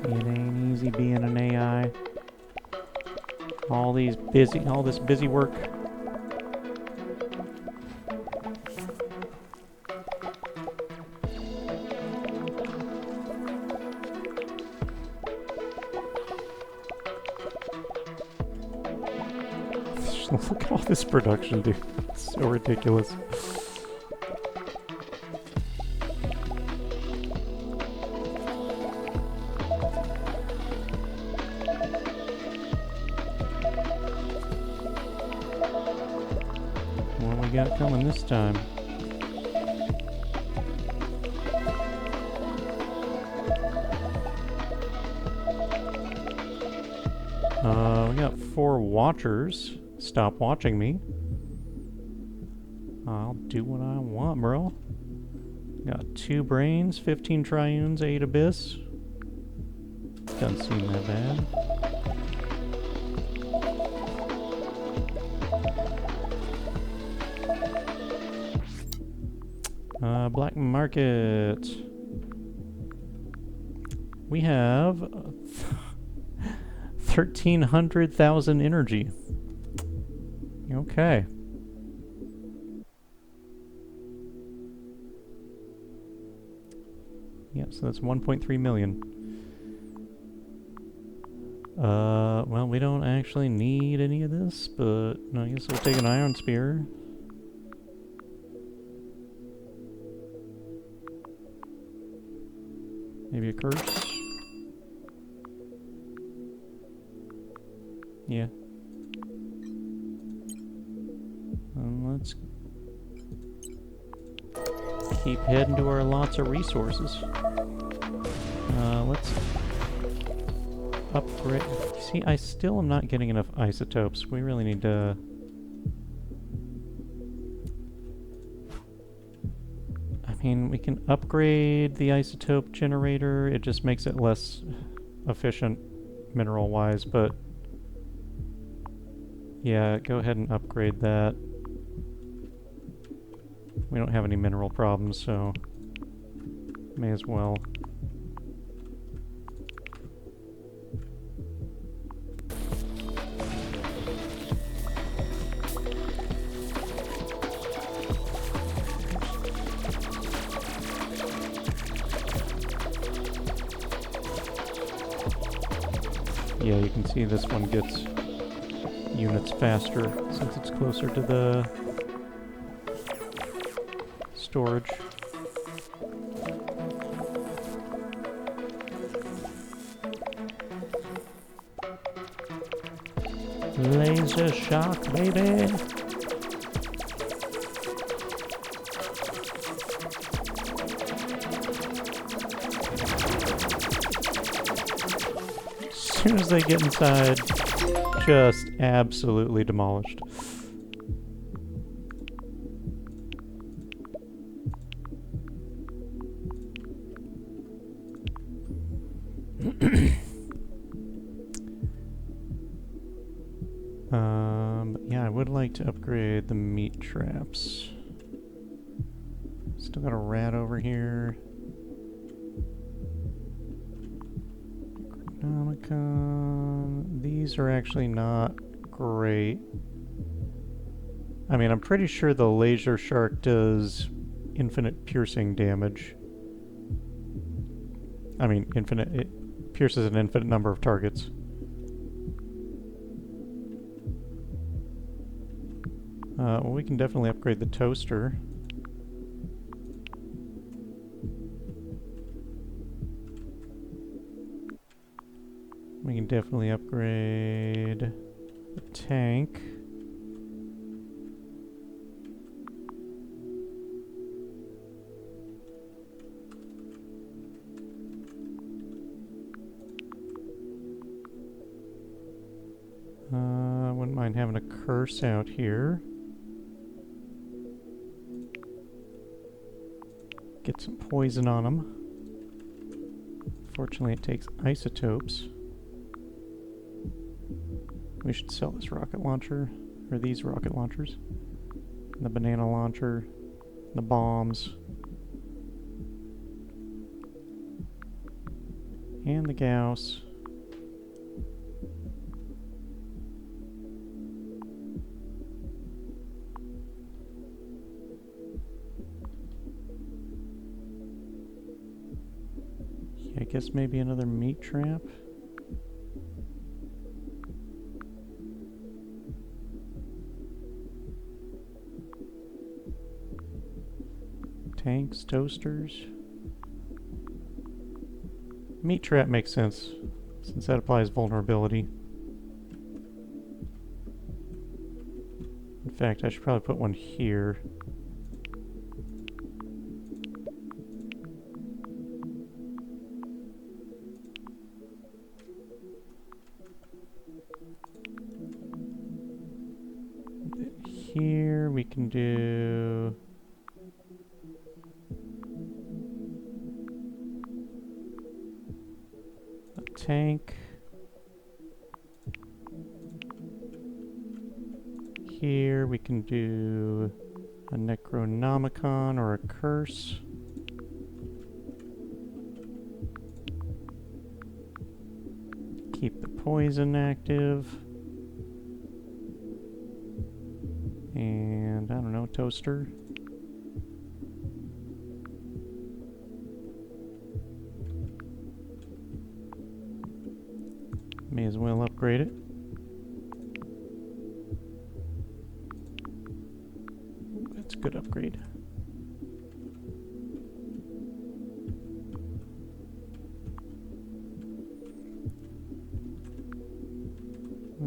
[SPEAKER 1] It ain't easy being an AI. All this busy work. Look at all this production, dude. It's so ridiculous. got coming this time? We got 4 watchers. Stop watching me. I'll do what I want, bro. Got 2 brains, 15 triunes, 8 abyss. Doesn't seem that bad. Black market. We have 1,300,000 energy. Okay. Yeah, so that's 1.3 million. Well, we don't actually need any of this, but I guess we'll take an iron spear. Maybe a curse? Yeah. Let's keep heading to our lots of resources. Let's upgrade. See, I still am not getting enough isotopes. We really need to... I mean, we can upgrade the isotope generator. It just makes it less efficient mineral-wise, but... yeah, go ahead and upgrade that. We don't have any mineral problems, so may as well. Yeah, you can see this one gets units faster since it's closer to the storage. Laser shock, baby! As soon as they get inside, just absolutely demolished. Yeah, I would like to upgrade the meat traps. Still got a rat over here. These are actually not great. I mean, I'm pretty sure the laser shark does infinite piercing damage. I mean, infinite. It pierces an infinite number of targets. Well, we can definitely upgrade the toaster. We can definitely upgrade the tank. Wouldn't mind having a curse out here. Get some poison on them. Fortunately, it takes isotopes. We should sell this rocket launcher, or these rocket launchers. The banana launcher, the bombs, and the Gauss. Yeah, I guess maybe another meat trap. Tanks, toasters. Meat trap makes sense, since that applies vulnerability. fact, I should probably put one here. Here we can do a tank. Here we can do a Necronomicon or a curse. Keep the poison active. And, I don't know, toaster. May as well upgrade it. That's a good upgrade.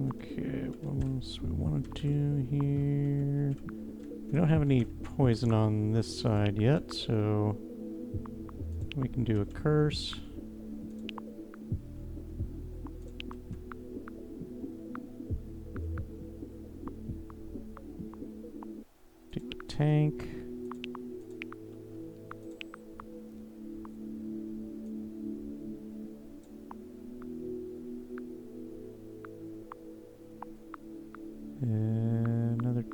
[SPEAKER 1] Okay, what else we want to do here? We don't have any poison on this side yet, so we can do a curse. Do a tank. Another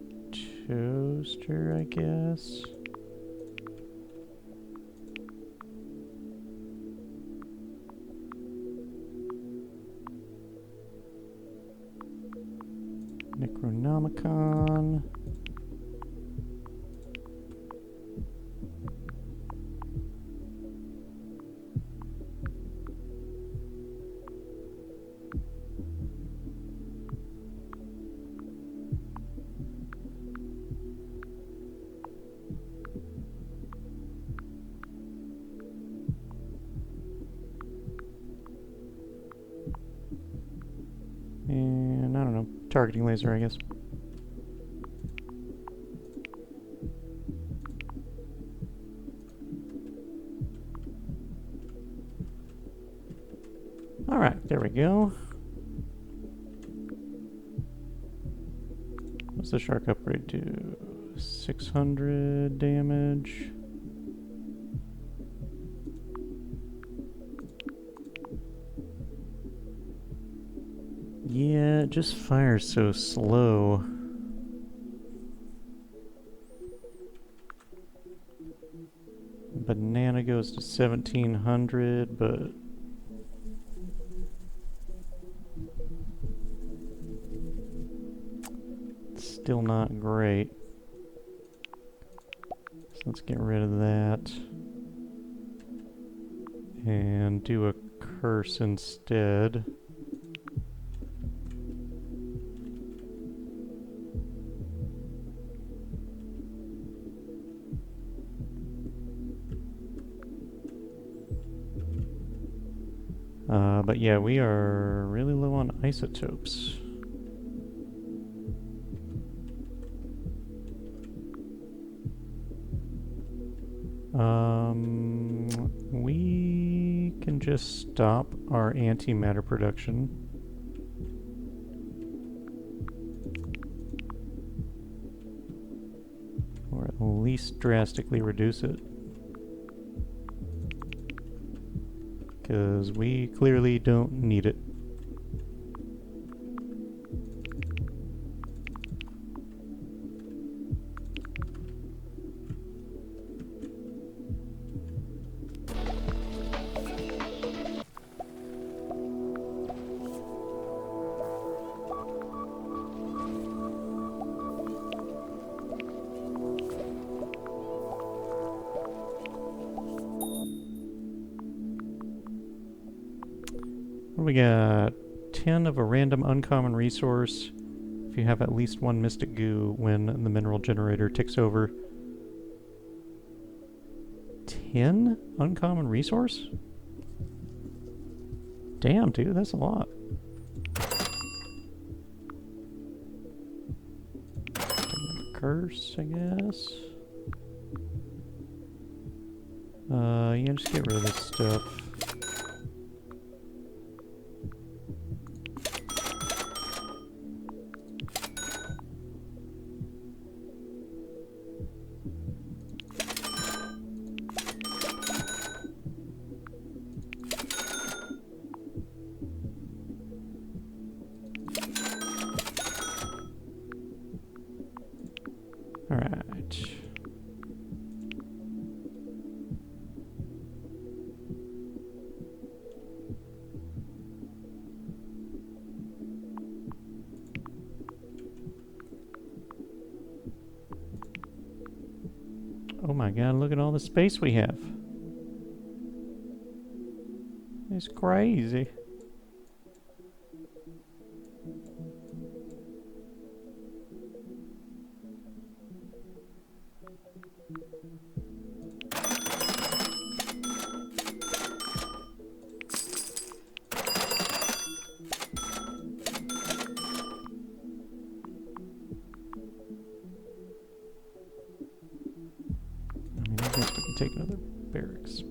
[SPEAKER 1] toaster, I guess. Necronomicon. And, I don't know, targeting laser, I guess. Alright, there we go. What's the shark upgrade to? 600 damage. Yeah, it just fires so slow. Banana goes to 1700, but it's still not great. So let's get rid of that. And do a curse instead. But yeah, we are really low on isotopes. We can just stop our antimatter production. Or at least drastically reduce it. Because we clearly don't need it. We got 10 of a random uncommon resource. If you have at least one mystic goo when the mineral generator ticks over. 10 uncommon resource? Damn, dude, that's a lot. curse, I guess. Yeah, just get rid of this stuff. Alright. Oh my god, look at all the space we have. It's crazy. I guess we can take another barracks.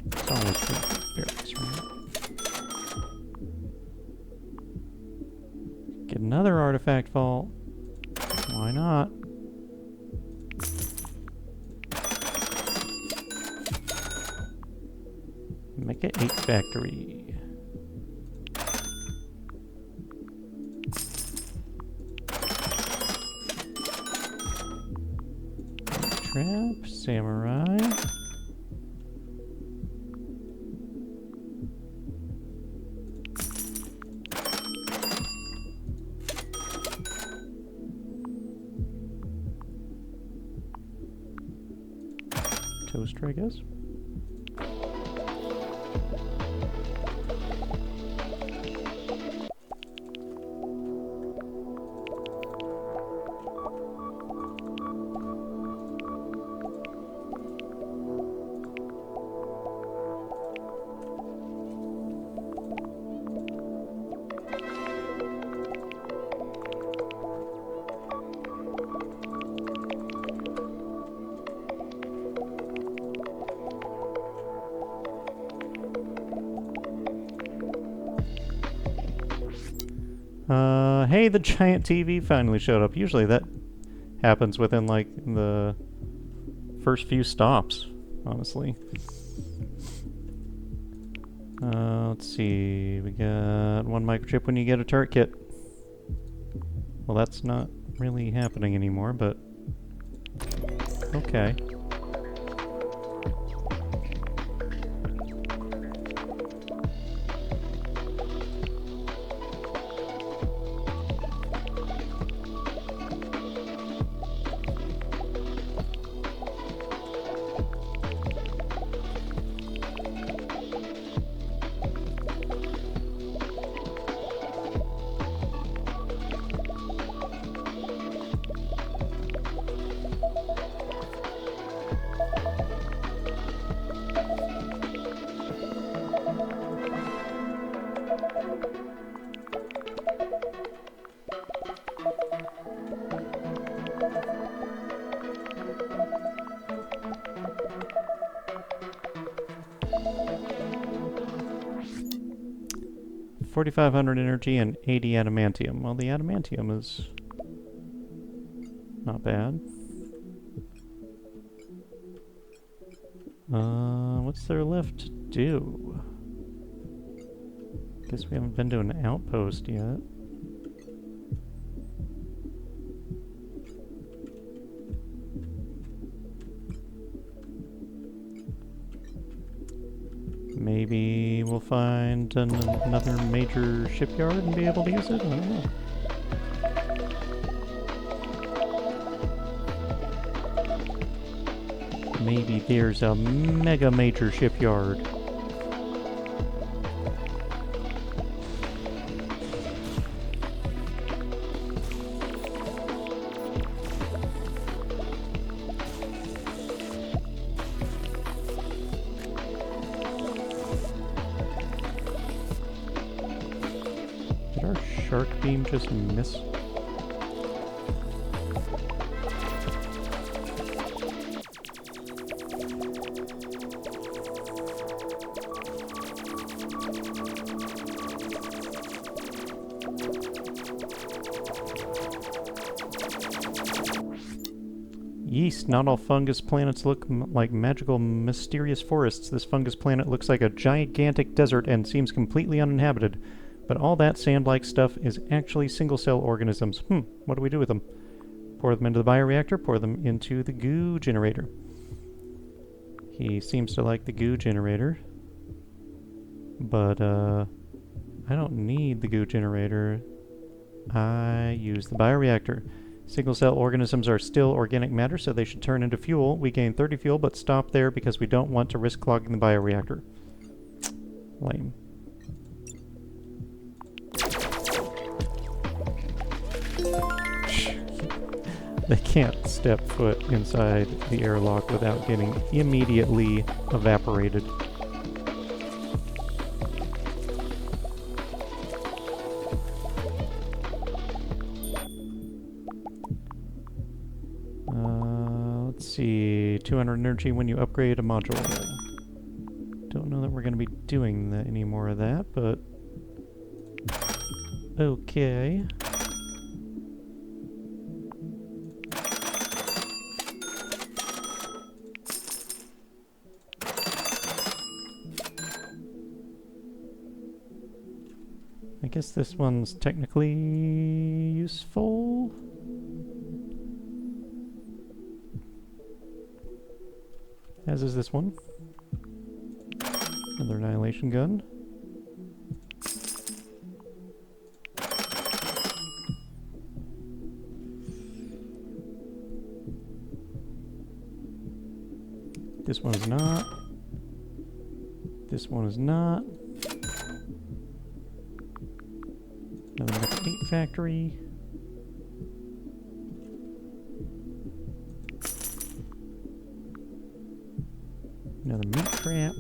[SPEAKER 1] It's always good for barracks, right? Get another artifact vault. Why not? Make it 8 factory. Trap, samurai. Toaster, I guess. Hey, the giant TV finally showed up. Usually that happens within, like, the first few stops, honestly. Let's see. We got 1 microchip when you get a turret kit. Well, that's not really happening anymore, but... okay. $4,500 energy and 80 adamantium. Well, the adamantium is not bad. What's there left to do? Guess we haven't been to an outpost yet. Maybe we'll find another major shipyard and be able to use it? I don't know. Maybe there's a mega major shipyard. arc beam just miss? Yeast. Not all fungus planets look like magical, mysterious forests. This fungus planet looks like a gigantic desert and seems completely uninhabited. But all that sand-like stuff is actually single-cell organisms. What do we do with them? Pour them into the bioreactor, pour them into the goo generator. He seems to like the goo generator. But, I don't need the goo generator. I use the bioreactor. Single-cell organisms are still organic matter, so they should turn into fuel. We gain 30 fuel, but stop there because we don't want to risk clogging the bioreactor. Lame. They can't step foot inside the airlock without getting immediately evaporated. Let's see, 200 energy when you upgrade a module. Don't know that we're going to be doing any more of that, but okay. I guess this one's technically useful. As is this one. Another annihilation gun. This one is not. This one is not. Another Mech 8 factory. Another meat trap.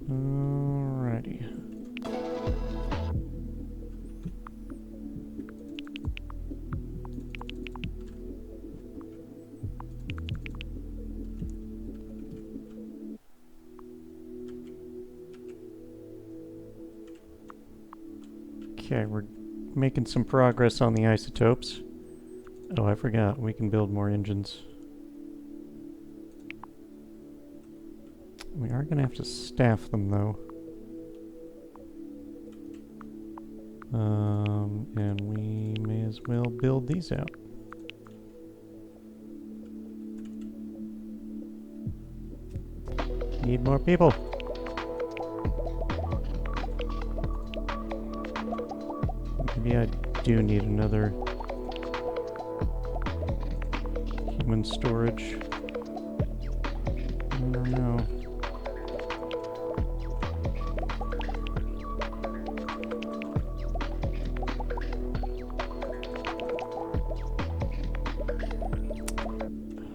[SPEAKER 1] Alrighty. Okay, we're making some progress on the isotopes. Oh, I forgot. We can build more engines. We are going to have to staff them, though. And we may as well build these out. Need more people. Maybe I do need another human storage. I don't know.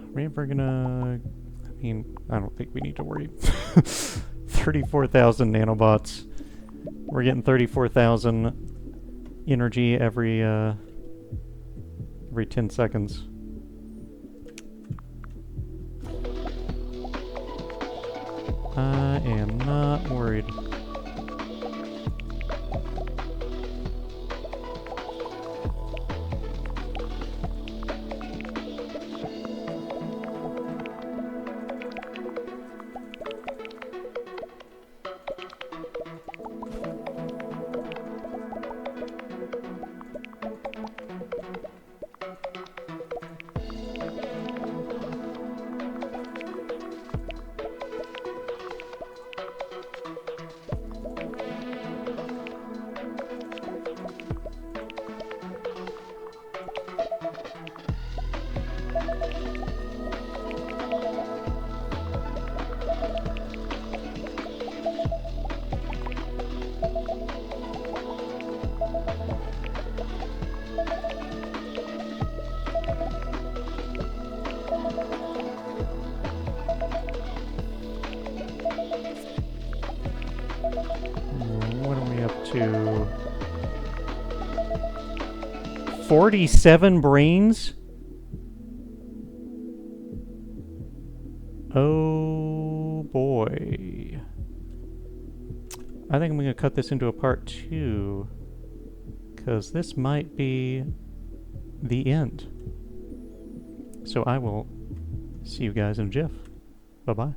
[SPEAKER 1] Are we ever gonna... I mean, I don't think we need to worry. 34,000 nanobots. We're getting 34,000 energy every 10 seconds. I am not worried. 47 brains? Oh boy. I think I'm going to cut this into a part 2, because this might be the end. So I will see you guys in a jiff. Bye-bye.